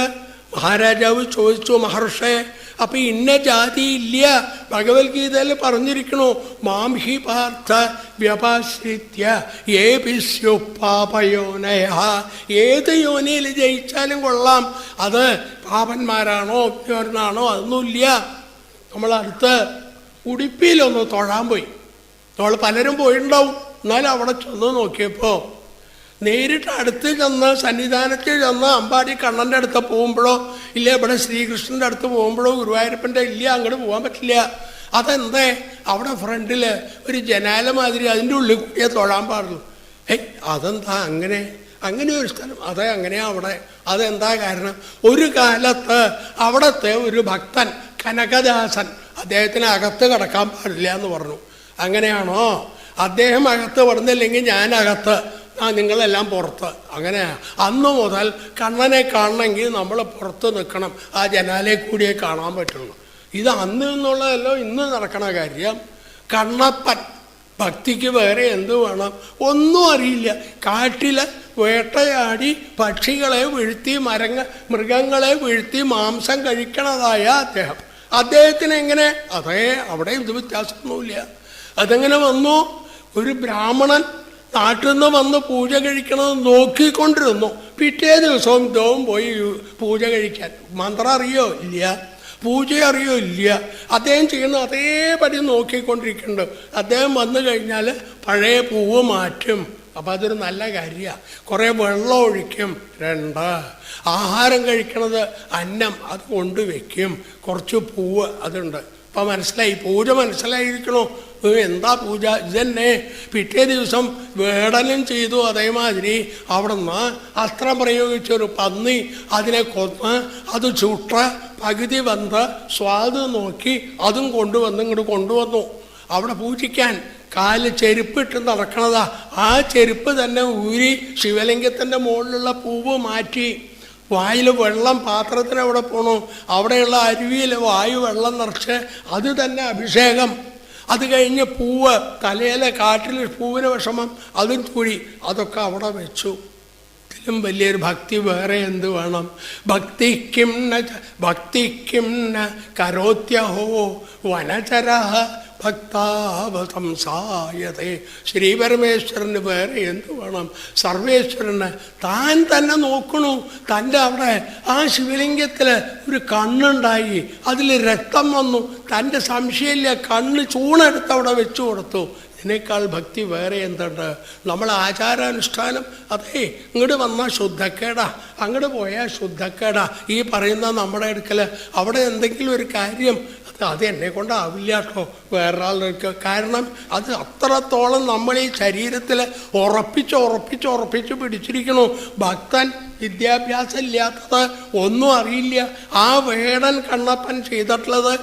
മഹാരാജാവ് ചോദിച്ചു, മഹർഷേ അപ്പൊ ഇന്ന ജാതി ഇല്ല? ഭഗവത്ഗീതയിൽ പറഞ്ഞിരിക്കണു, മാം ഹി പാർത്ഥ വ്യപാശ്രിത്യ ഏപിസ്യുപ്പാപയോനയ. ഏത് യോനിയിൽ ജയിച്ചാലും കൊള്ളാം, അത് പാപന്മാരാണോ അജ്ഞനാണോ അതൊന്നുമില്ല. നമ്മളടുത്ത് ഉടുപ്പിയിലൊന്ന് തൊഴാൻ പോയി. നമ്മൾ പലരും പോയിട്ടുണ്ടാവും. എന്നാലും അവിടെ ചെന്ന് നോക്കിയപ്പോൾ നേരിട്ട് അടുത്ത് ചെന്ന് സന്നിധാനത്തിൽ ചെന്ന് അമ്പാടി കണ്ണൻ്റെ അടുത്ത് പോകുമ്പോഴോ ഇല്ല ഇവിടെ ശ്രീകൃഷ്ണൻ്റെ അടുത്ത് പോകുമ്പോഴോ ഗുരുവായൂരപ്പൻ്റെ ഇല്ല, അങ്ങോട്ട് പോകാൻ പറ്റില്ല. അതെന്തേ? അവിടെ ഫ്രണ്ടിൽ ഒരു ജനാല മാതിരി, അതിൻ്റെ ഉള്ളിൽ കൂടിയേ തൊഴാൻ പാടുള്ളൂ. അതെന്താ അങ്ങനെ? അങ്ങനെ ഒരു സ്ഥലം അതെ അങ്ങനെയാ അവിടെ. അതെന്താ കാരണം? ഒരു കാലത്ത് അവിടുത്തെ ഒരു ഭക്തൻ കനകദാസൻ അദ്ദേഹത്തിന് അകത്ത് കടക്കാൻ പാടില്ല എന്ന് പറഞ്ഞു. അങ്ങനെയാണോ? അദ്ദേഹം അകത്ത് പറഞ്ഞില്ലെങ്കിൽ ഞാൻ അകത്ത്, നിങ്ങളെല്ലാം പുറത്ത്. അങ്ങനെയാ. അന്ന് മുതൽ കണ്ണനെ കാണണമെങ്കിൽ നമ്മൾ പുറത്ത് നിൽക്കണം, ആ ജനാലയെ കൂടിയേ കാണാൻ പറ്റുള്ളൂ. ഇത് അന്ന് എന്നുള്ളതല്ലോ ഇന്ന് നടക്കണ കാര്യം. കണ്ണപ്പൻ ഭക്തിക്ക് വേറെ എന്ത് വേണം? ഒന്നും അറിയില്ല. കാട്ടില് വേട്ടയാടി പക്ഷികളെ വീഴ്ത്തി മൃഗങ്ങളെ വീഴ്ത്തി മാംസം കഴിക്കണതായ അദ്ദേഹത്തിന് എങ്ങനെ? അതേ അവിടെ ഇത് വ്യത്യാസമൊന്നുമില്ല. അതെങ്ങനെ വന്നു? ഒരു ബ്രാഹ്മണൻ നാട്ടിൽ നിന്ന് വന്ന് പൂജ കഴിക്കണത് നോക്കിക്കൊണ്ടിരുന്നു. പിറ്റേ ദിവസവും ഇദ്ദേഹം പോയി പൂജ കഴിക്കാൻ. മന്ത്രം അറിയോ? ഇല്ല. പൂജ അറിയോ? ഇല്ല. അദ്ദേഹം ചെയ്യുന്ന അതേപടി നോക്കിക്കൊണ്ടിരിക്കുന്നുണ്ട്. അദ്ദേഹം വന്നു കഴിഞ്ഞാൽ പഴയ പൂവ് മാറ്റും. അപ്പം അതൊരു നല്ല കാര്യമാണ്. കുറേ വെള്ളം ഒഴിക്കും. 2 ആഹാരം കഴിക്കണത് അന്നം അത് കൊണ്ടുവയ്ക്കും. കുറച്ച് പൂവ് അതുണ്ട്. അപ്പം മനസ്സിലായി, പൂജ മനസ്സിലായിരിക്കണോ? എന്താ പൂജ? ഇതന്നെ. പിറ്റേ ദിവസം വേടനം ചെയ്തു. അതേമാതിരി അവിടുന്ന് അസ്ത്രം പ്രയോഗിച്ചൊരു പന്നി അതിനെ കൊന്ന് അത് ചുട്ട പകുതി വന്ന് സ്വാദ് നോക്കി അതും ഇങ്ങോട്ട് കൊണ്ടുവന്നു അവിടെ പൂജിക്കാൻ. കാല് ചെരുപ്പിട്ട് നടക്കണതാ. ആ ചെരുപ്പ് തന്നെ ഊരി ശിവലിംഗത്തിൻ്റെ മുകളിലുള്ള പൂവ് മാറ്റി. വായിൽ വെള്ളം പാത്രത്തിന് അവിടെ പോണു. അവിടെയുള്ള അരുവിയിൽ വായു വെള്ളം നിറച്ച് അത് തന്നെ അഭിഷേകം. അത് കഴിഞ്ഞ് പൂവ് തലയിലെ കാട്ടിൽ പൂവിന് വിഷമം അതും കൂടി അതൊക്കെ അവിടെ വെച്ചു. ഇതിലും വലിയൊരു ഭക്തി വേറെ എന്ത് വേണം? ഭക്തിക്കും ന കരോത്യഹോ വനചരഃ ഭക്താവസംസായതേ. ശ്രീപരമേശ്വരന് വേറെ എന്ത് വേണം? സർവേശ്വരന് താൻ തന്നെ നോക്കണു. തൻ്റെ അവിടെ ആ ശിവലിംഗത്തിൽ ഒരു കണ്ണുണ്ടായി, അതിൽ രക്തം വന്നു. തൻ്റെ സംശയമില്ല, കണ്ണ് ചൂണെടുത്ത് അവിടെ വെച്ചു കൊടുത്തു. ഇതിനേക്കാൾ ഭക്തി വേറെ എന്തുണ്ട്? നമ്മൾ ആചാരാനുഷ്ഠാനം, അതെ ഇങ്ങോട്ട് വന്നാൽ ശുദ്ധക്കേടാ, അങ്ങോട്ട് പോയാൽ ശുദ്ധക്കേടാ. ഈ പറയുന്ന നമ്മുടെ അടുക്കൽ അവിടെ എന്തെങ്കിലും ഒരു കാര്യം അത് എന്നെ കൊണ്ടാവില്ല കേട്ടോ, വേറൊരാൾക്ക്. കാരണം അത് അത്രത്തോളം നമ്മൾ ഈ ശരീരത്തിൽ ഉറപ്പിച്ച് പിടിച്ചിരിക്കണു. ഭക്തൻ വിദ്യാഭ്യാസം ഇല്ലാത്തത് ഒന്നും അറിയില്ല. ആ വേടൻ കണ്ണപ്പൻ ചെയ്തിട്ടുള്ളത്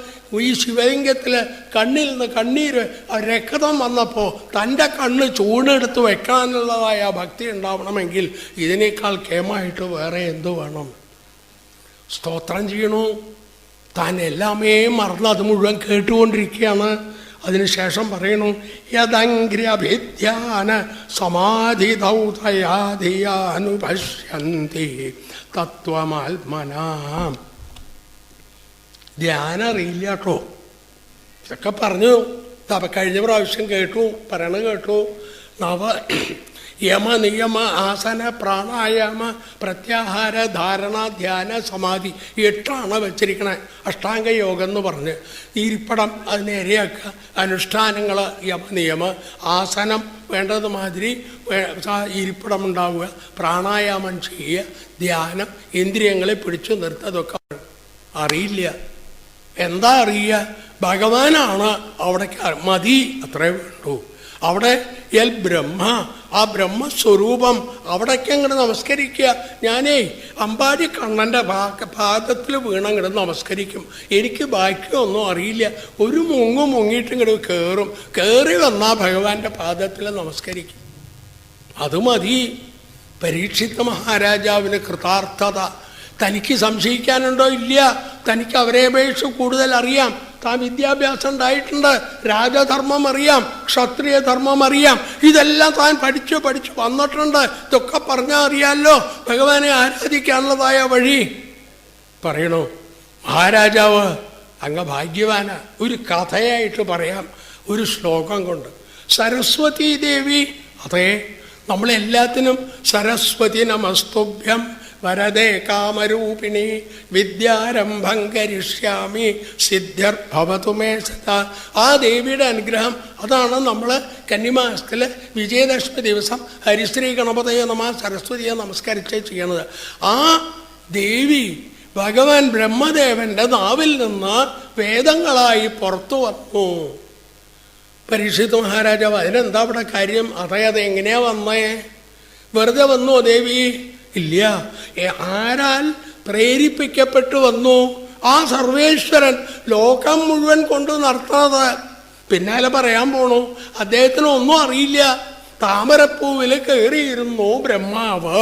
ഈ ശിവലിംഗത്തിൽ കണ്ണിൽ നിന്ന് കണ്ണീര് രക്തം വന്നപ്പോൾ തൻ്റെ കണ്ണ് ചൂടെടുത്ത് വെക്കാനുള്ളതായ ഭക്തി ഉണ്ടാവണമെങ്കിൽ ഇതിനേക്കാൾ കേമായിട്ട് വേറെ എന്തു വേണം? സ്തോത്രം ചെയ്യണു. താൻ എല്ലാമേ മറന്ന് അത് മുഴുവൻ കേട്ടുകൊണ്ടിരിക്കുകയാണ്. അതിനുശേഷം പറയണു, യദംഗ്ര്യഭിധ്യാന സമാധിദൗതയാധിയാനുപശ്യന്തി തത്വമാത്മനാം. ധ്യാനം അറിയില്ല കേട്ടോ. ഇതൊക്കെ പറഞ്ഞു കഴിഞ്ഞ പ്രാവശ്യം കേട്ടു, കേട്ടു. യമ നിയമ ആസന പ്രാണായാമ പ്രത്യാഹാര ധാരണ ധ്യാന സമാധി 8 വെച്ചിരിക്കണേ. അഷ്ടാംഗ യോഗം എന്ന് പറഞ്ഞ് ഇരിപ്പടം അതിനെ ഇരയാക്കുക, അനുഷ്ഠാനങ്ങൾ നിയമ ആസനം വേണ്ടത് മാതിരി ഇരിപ്പിടം ഉണ്ടാവുക, പ്രാണായാമം ചെയ്യുക, ധ്യാനം, ഇന്ദ്രിയങ്ങളെ പിടിച്ചു നിർത്തതൊക്കെ അറിയില്ല. എന്താ അറിയുക? ഭഗവാനാണ് അവിടേക്ക് മതി, അത്രേ വേണ്ടൂ. അവിടെ എൽ ബ്രഹ്മ, ആ ബ്രഹ്മസ്വരൂപം അവിടേക്ക് അങ്ങോട്ട് നമസ്കരിക്കുക. ഞാനേ അമ്പാടി കണ്ണൻ്റെ പാദത്തിൽ വീണങ്ങോട്ട് നമസ്കരിക്കും. എനിക്ക് ബാക്കിയൊന്നും അറിയില്ല. ഒരു മുങ്ങിയിട്ട് ഇങ്ങോട്ട് കയറി വന്നാൽ ഭഗവാന്റെ പാദത്തിൽ നമസ്കരിക്കും. അത് മതി. പരീക്ഷിത മഹാരാജാവിന് കൃതാർത്ഥത. തനിക്ക് സംശയിക്കാനുണ്ടോ? ഇല്ല. തനിക്ക് അവരെ അപേക്ഷിച്ച് കൂടുതൽ അറിയാം. താൻ വിദ്യാഭ്യാസം ഉണ്ടായിട്ടുണ്ട്, രാജധർമ്മം അറിയാം, ക്ഷത്രിയ ധർമ്മം അറിയാം. ഇതെല്ലാം താൻ പഠിച്ചു വന്നിട്ടുണ്ട്. ഇതൊക്കെ പറഞ്ഞാൽ അറിയാമല്ലോ ഭഗവാനെ ആരാധിക്കാനുള്ളതായ വഴി. പറയണു മഹാരാജാവ് അങ്ങ് ഭാഗ്യവാന. ഒരു കഥയായിട്ട് പറയാം, ഒരു ശ്ലോകം കൊണ്ട്. സരസ്വതി ദേവി, അതെ നമ്മളെല്ലാത്തിനും സരസ്വതി നമസ്തുഭ്യം വരദേ കാമരൂപിണി വിദ്യാരംഭം കരിഷ്യാമി സിദ്ധ്യർഭവതു മേ സദാ. ആ ദേവിയുടെ അനുഗ്രഹം അതാണ് നമ്മൾ കന്നിമാസത്തിൽ വിജയദശമി ദിവസം ഹരിശ്രീ ഗണപതയെ സരസ്വതിയെ നമസ്കരിച്ച് ചെയ്യണത്. ആ ദേവി ഭഗവാൻ ബ്രഹ്മദേവന്റെ നാവിൽ നിന്ന് വേദങ്ങളായി പുറത്തു വന്നു. പരീക്ഷിത് മഹാരാജാവ് അതിനെന്താ ഇവിടെ കാര്യം? അതെങ്ങനെയാ വന്നേ? വെറുതെ വന്നോ ദേവി? ഇല്ല. ആരാൽ പ്രേരിപ്പിക്കപ്പെട്ടു വന്നു? ആ സർവേശ്വരൻ ലോകം മുഴുവൻ കൊണ്ട് നടത്തുന്നത്. പിന്നാലെ പറയാൻ പോണു, അദ്ദേഹത്തിന് ഒന്നും അറിയില്ല. താമരപ്പൂവിൽ കയറിയിരുന്നു ബ്രഹ്മാവ്.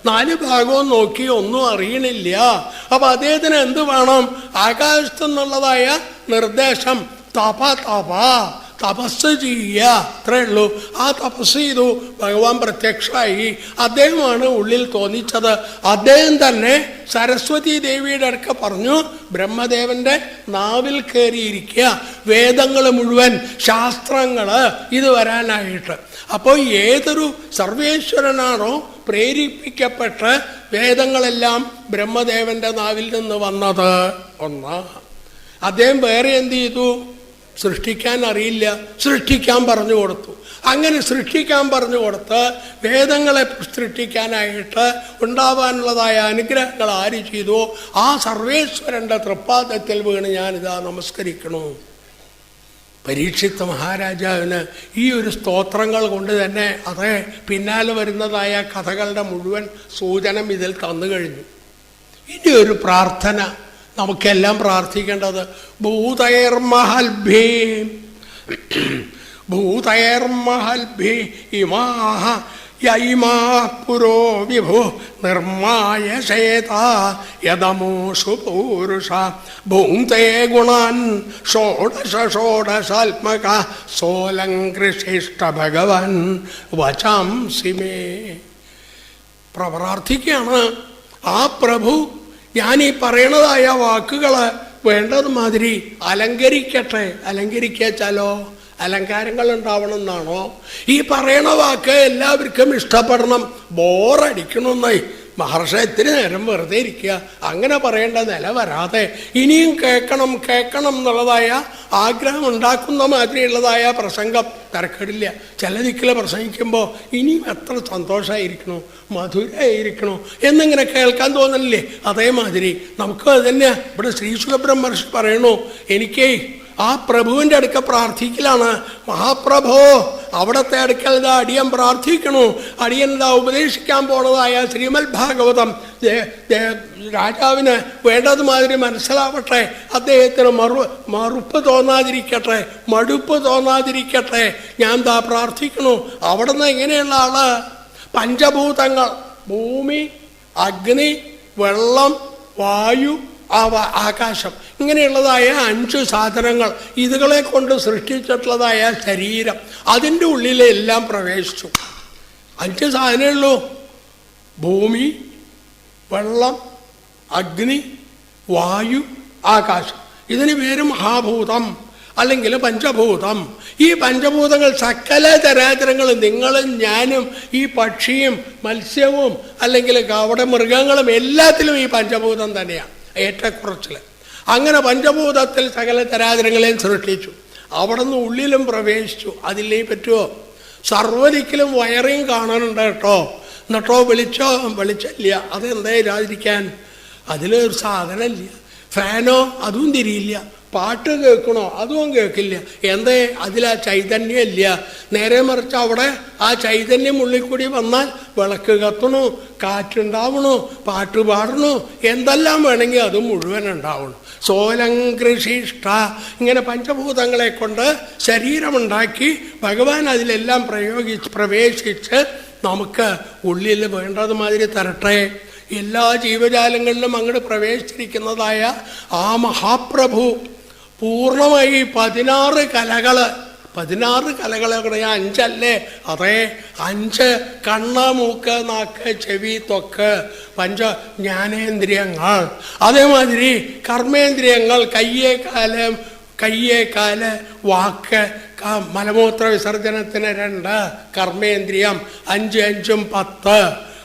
4 ഭാഗവും നോക്കി ഒന്നും അറിയണില്ല. അപ്പൊ അദ്ദേഹത്തിന് എന്ത് വേണം? ആകാശത്തു നിന്നുള്ളതായ നിർദ്ദേശം. തപസ് ചെയ്യുക, അത്രേ ഉള്ളൂ. ആ തപസ് ചെയ്തു, ഭഗവാൻ പ്രത്യക്ഷമായി. അദ്ദേഹമാണ് ഉള്ളിൽ തോന്നിച്ചത്. അദ്ദേഹം തന്നെ സരസ്വതി ദേവിയുടെ അടുക്ക പറഞ്ഞു, ബ്രഹ്മദേവന്റെ നാവിൽ കയറിയിരിക്കുക വേദങ്ങൾ മുഴുവൻ, ശാസ്ത്രങ്ങൾ ഇത് വരാനായിട്ട്. അപ്പോൾ ഏതൊരു സർവേശ്വരനാണോ പ്രേരിപ്പിക്കപ്പെട്ട് വേദങ്ങളെല്ലാം ബ്രഹ്മദേവന്റെ നാവിൽ നിന്ന് വന്നത്? അദ്ദേഹം വേറെ എന്ത് ചെയ്തു? സൃഷ്ടിക്കാൻ അറിയില്ല, സൃഷ്ടിക്കാൻ പറഞ്ഞു കൊടുത്തു. അങ്ങനെ സൃഷ്ടിക്കാൻ പറഞ്ഞു കൊടുത്ത് വേദങ്ങളെ സൃഷ്ടിക്കാനായിട്ട് ഉണ്ടാവാനുള്ളതായ അനുഗ്രഹങ്ങൾ ആര് ചെയ്തു? ആ സർവേശ്വരൻ്റെ തൃപ്പാദത്തിൽ വീണ് ഞാനിതാ നമസ്കരിക്കണു. പരീക്ഷിത്ത് മഹാരാജാവിന് ഈ ഒരു സ്തോത്രങ്ങൾ കൊണ്ട് തന്നെ അതേ പിന്നാലെ വരുന്നതായ കഥകളുടെ മുഴുവൻ സൂചനം ഇതിൽ തന്നു കഴിഞ്ഞു. ഇനി ഒരു പ്രാർത്ഥന നമുക്കെല്ലാം പ്രാർത്ഥിക്കേണ്ടത് ഭൂതൈർമഹൽഭീ ഭൂതൈർമഹൽഭീ ഇമാഹ യൈമാ പുരോ വിഭു നിർമായശേത യദമോഷു പൂരുഷ ഭൂന്തേ ഗുണാൻ ഷോഡശാത്മക സോലങ്കൃശിഷ്ട ഭഗവൻ വചാംസി മേ. പ്രാർത്ഥിക്കുകയാണ്, ആ പ്രഭു ഞാൻ ഈ പറയണതായ വാക്കുകൾ വേണ്ടതുമാതിരി അലങ്കരിക്കട്ടെ. അലങ്കരിക്കാച്ചാലോ അലങ്കാരങ്ങൾ ഉണ്ടാവണം എന്നാണോ? ഈ പറയണ വാക്ക് എല്ലാവർക്കും ഇഷ്ടപ്പെടണം, ബോറടിക്കണമെന്നായി മഹർഷി ഇത്തിരി നേരം വെറുതെ ഇരിക്കുക, അങ്ങനെ പറയേണ്ട നില വരാതെ ഇനിയും കേൾക്കണം കേൾക്കണം എന്നുള്ളതായ ആഗ്രഹം ഉണ്ടാക്കുന്ന മാതിരിയുള്ളതായ പ്രസംഗം തിരക്കേടില്ല. ചില ദിക്കിൽ പ്രസംഗിക്കുമ്പോൾ ഇനിയും എത്ര സന്തോഷമായിരിക്കണോ, മധുരമായിരിക്കണോ എന്നിങ്ങനെ കേൾക്കാൻ തോന്നണില്ലേ? അതേമാതിരി നമുക്ക് അത് തന്നെയാണ് ഇവിടെ ശ്രീ സുഖബ്രഹ്മർഷി പറയണു, എനിക്ക് ആ പ്രഭുവിൻ്റെ അടുക്ക പ്രാർത്ഥിക്കലാണ്. മഹാപ്രഭോ, അവിടത്തെ അടുക്കൽ ഇതാ അടിയൻ പ്രാർത്ഥിക്കണു. അടിയൻ ഇതാ ഉപദേശിക്കാൻ പോണതായ ശ്രീമദ് ഭാഗവതം രാജാവിന് വേണ്ടതുമാതിരി മനസ്സിലാവട്ടെ, അദ്ദേഹത്തിന് മറുപ്പ് തോന്നാതിരിക്കട്ടെ, മടുപ്പ് തോന്നാതിരിക്കട്ടെ. ഞാൻ ദാ പ്രാർത്ഥിക്കണു. അവിടുന്ന് എങ്ങനെയുള്ള ആള്? പഞ്ചഭൂതങ്ങൾ, ഭൂമി, അഗ്നി, വെള്ളം, വായു, ആകാശം, ഇങ്ങനെയുള്ളതായ 5 സാധനങ്ങൾ, ഇതുകളെ കൊണ്ട് സൃഷ്ടിച്ചിട്ടുള്ളതായ ശരീരം, അതിൻ്റെ ഉള്ളിലെല്ലാം പ്രവേശിച്ചു. 5 സാധനമേ ഉള്ളൂ: ഭൂമി, വെള്ളം, അഗ്നി, വായു, ആകാശം. ഇതിന് പേര് മഹാഭൂതം അല്ലെങ്കിൽ പഞ്ചഭൂതം. ഈ പഞ്ചഭൂതങ്ങൾ സകല ചരാചരങ്ങളും, നിങ്ങളും ഞാനും ഈ പക്ഷിയും മത്സ്യവും അല്ലെങ്കിൽ അവിടെ മൃഗങ്ങളും എല്ലാത്തിലും ഈ പഞ്ചഭൂതം തന്നെയാണ് ഏറ്റക്കുറച്ചിൽ. അങ്ങനെ പഞ്ചഭൂതത്തിൽ സകല ചരാചരങ്ങളെയും സൃഷ്ടിച്ചു. അവിടെ നിന്ന് ഉള്ളിലും പ്രവേശിച്ചു. അതിലേ പറ്റുമോ? സർവ്വദിക്കിലും വയറിങ് കാണാനുണ്ട് കേട്ടോ. എന്നിട്ടോ വെളിച്ചമില്ല. അതെന്താ ഇല്ലാതിരിക്കാൻ? അതിലൊരു സാധനമില്ല. ഫാനോ അതും തിരിയില്ല. പാട്ട് കേൾക്കണോ അതും കേൾക്കില്ല. എന്തേ? അതിലാ ചൈതന്യം ഇല്ല. നേരെ മറിച്ച് അവിടെ ആ ചൈതന്യം ഉള്ളിൽ കൂടി വന്നാൽ വിളക്ക് കത്തണു, കാറ്റുണ്ടാവണു, പാട്ട് പാടണു, എന്തെല്ലാം വേണമെങ്കിൽ അത് മുഴുവൻ ഉണ്ടാവണം. സോലങ്കൃശിഷ്ട. ഇങ്ങനെ പഞ്ചഭൂതങ്ങളെ കൊണ്ട് ശരീരമുണ്ടാക്കി ഭഗവാൻ അതിലെല്ലാം പ്രവേശിച്ച് നമുക്ക് ഉള്ളിൽ വേണ്ടതുമാതിരി തരട്ടെ. എല്ലാ ജീവജാലങ്ങളിലും അങ്ങോട്ട് പ്രവേശിച്ചിരിക്കുന്നതായ ആ മഹാപ്രഭു പൂർണ്ണമായി 16 കലകൾ 16 കലകളെ പറയാം. 5 അല്ലേ? അതെ, 5. കണ്ണ്, മൂക്ക്, നാക്ക്, ചെവി, ത്വക്ക്, പഞ്ച ജ്ഞാനേന്ദ്രിയങ്ങൾ. അതേമാതിരി കർമ്മേന്ദ്രിയങ്ങൾ, കയ്യേ കാല്, വാക്ക്, മലമൂത്ര വിസർജനത്തിന് 2 കർമ്മേന്ദ്രിയം, 5 5 10.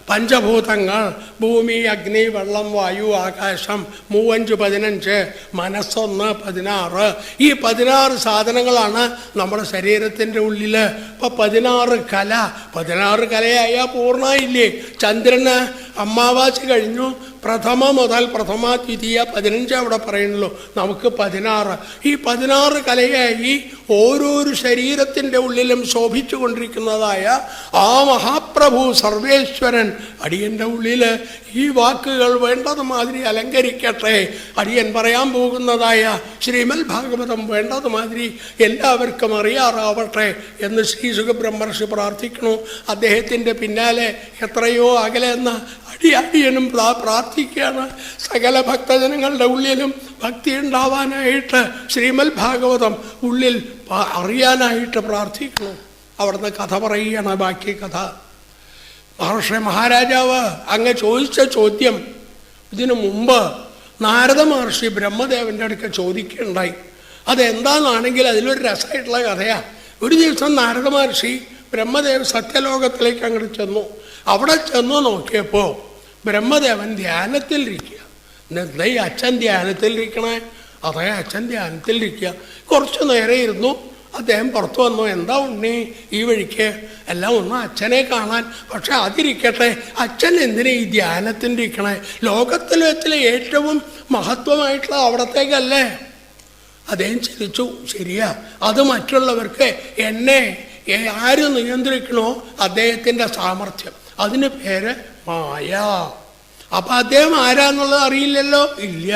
പഞ്ചഭൂതങ്ങൾ ഭൂമി, അഗ്നി, വെള്ളം, വായു, ആകാശം 3 5 15, മനസ്സൊന്ന് 16. ഈ 16 സാധനങ്ങളാണ് നമ്മുടെ ശരീരത്തിൻ്റെ ഉള്ളിൽ. ഇപ്പം 16 കലയായാൽ പൂർണ്ണമായില്ലേ? ചന്ദ്രന് അമാവാസി കഴിഞ്ഞു, പ്രഥമ മുതൽ പ്രഥമ ദ്വിതീയ 15 അവിടെ പറയുന്നല്ലോ. നമുക്ക് 16. ഈ 16 കലയായി ഓരോരു ശരീരത്തിൻ്റെ ഉള്ളിലും ശോഭിച്ചു കൊണ്ടിരിക്കുന്നതായ ആ മഹാപ്രഭു സർവേശ്വരൻ അടിയൻ്റെ ഉള്ളിൽ ഈ വാക്കുകൾ വേണ്ടതുമാതിരി അലങ്കരിക്കട്ടെ. അടിയൻ പറയാൻ പോകുന്നതായ ശ്രീമദ് ഭാഗവതം വേണ്ടതുമാതിരി എല്ലാവർക്കും അറിയാറാവട്ടെ എന്ന് ശ്രീ സുഖബ്രഹ്മർഷി പ്രാർത്ഥിക്കണു. അദ്ദേഹത്തിൻ്റെ പിന്നാലെ എത്രയോ അകലെ എന്ന അടിയനും പ്രാർത്ഥിക്കുകയാണ്. സകല ഭക്തജനങ്ങളുടെ ഉള്ളിലും ഭക്തി ഉണ്ടാവാനായിട്ട് ശ്രീമദ് ഭാഗവതം ഉള്ളിൽ അറിയാനായിട്ട് പ്രാർത്ഥിക്കണം. അവിടുന്ന് കഥ പറയുകയാണ്. ബാക്കി കഥ മഹാരാജാവ് അങ്ങ് ചോദിച്ച ചോദ്യം ഇതിനു മുമ്പ് നാരദ മഹർഷി ബ്രഹ്മദേവൻ്റെ അടുക്ക ചോദിക്കുകയുണ്ടായി. അതെന്താണെന്നാണെങ്കിൽ അതിലൊരു രസമായിട്ടുള്ള കഥയാണ്. ഒരു ദിവസം നാരദ മഹർഷി ബ്രഹ്മദേവൻ സത്യലോകത്തിലേക്ക് അങ്ങോട്ട് ചെന്നു. അവിടെ ചെന്നു നോക്കിയപ്പോൾ ബ്രഹ്മദേവൻ ധ്യാനത്തിലിരിക്കുക. എന്താ ഈ അച്ഛൻ ധ്യാനത്തിലിരിക്കണേ? അതേ അച്ഛൻ ധ്യാനത്തിലിരിക്കുക. കുറച്ചു നേരം ഇരുന്നു, അദ്ദേഹം പുറത്തു വന്നു. എന്താ ഉണ്ണി ഈ വഴിക്ക്? എല്ലാം ഒന്ന് അച്ഛനെ കാണാൻ. പക്ഷെ അതിരിക്കട്ടെ, അച്ഛൻ എന്തിനാ ഈ ധ്യാനത്തിൻ്റെ ഇരിക്കണേ? ലോകത്തിൽ വെച്ചിലെ ഏറ്റവും മഹത്വമായിട്ടുള്ള അവിടത്തേക്കല്ലേ? അദ്ദേഹം ചിരിച്ചു. ശരിയാ, അത് മറ്റുള്ളവർക്ക് എന്നെ ആര് നിയന്ത്രിക്കണോ അദ്ദേഹത്തിൻ്റെ സാമർഥ്യം, അതിന് പേര് മായ. അപ്പം അദ്ദേഹം ആരാന്നുള്ളത് അറിയില്ലല്ലോ? ഇല്ല.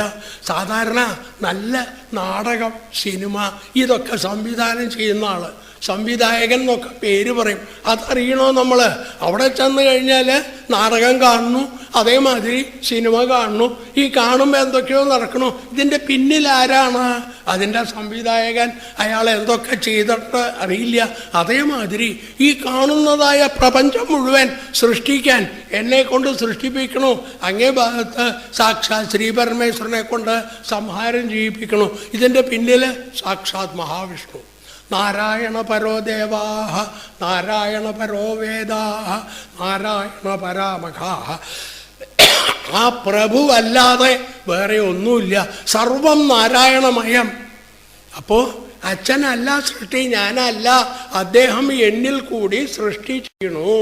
സാധാരണ നല്ല നാടകം, സിനിമ ഇതൊക്കെ സംവിധാനം ചെയ്യുന്ന ആൾ, സംവിധായകൻ എന്നൊക്കെ പേര് പറയും. അതറിയണോ നമ്മൾ? അവിടെ ചെന്ന് കഴിഞ്ഞാൽ നാടകം കാണുന്നു, അതേമാതിരി സിനിമ കാണുന്നു. ഈ കാണുമ്പോൾ എന്തൊക്കെയോ നടക്കണു. ഇതിൻ്റെ പിന്നിൽ ആരാണ്? അതിൻ്റെ സംവിധായകൻ. അയാൾ എന്തൊക്കെ ചെയ്തിട്ട് അറിയില്ല. അതേമാതിരി ഈ കാണുന്നതായ പ്രപഞ്ചം മുഴുവൻ സൃഷ്ടിക്കാൻ എന്നെ കൊണ്ട് സൃഷ്ടിപ്പിക്കണു. അങ്ങേ ഭാഗത്ത് സാക്ഷാത് ശ്രീപരമേശ്വരനെ കൊണ്ട് സംഹാരം ചെയ്യിപ്പിക്കണു. ഇതിൻ്റെ പിന്നിൽ സാക്ഷാത് മഹാവിഷ്ണു. നാരായണ പരോ ദേവാഹ നാരായണ പരോ വേദാഹ നാരായണ പരാമഖാഹ. ആ പ്രഭുവല്ലാതെ വേറെ ഒന്നുമില്ല. സർവം നാരായണമയം. അപ്പോൾ അച്ഛനല്ല സൃഷ്ടി, ഞാനല്ല. അദ്ദേഹം എന്നിൽ കൂടി സൃഷ്ടി ചെയ്യണു.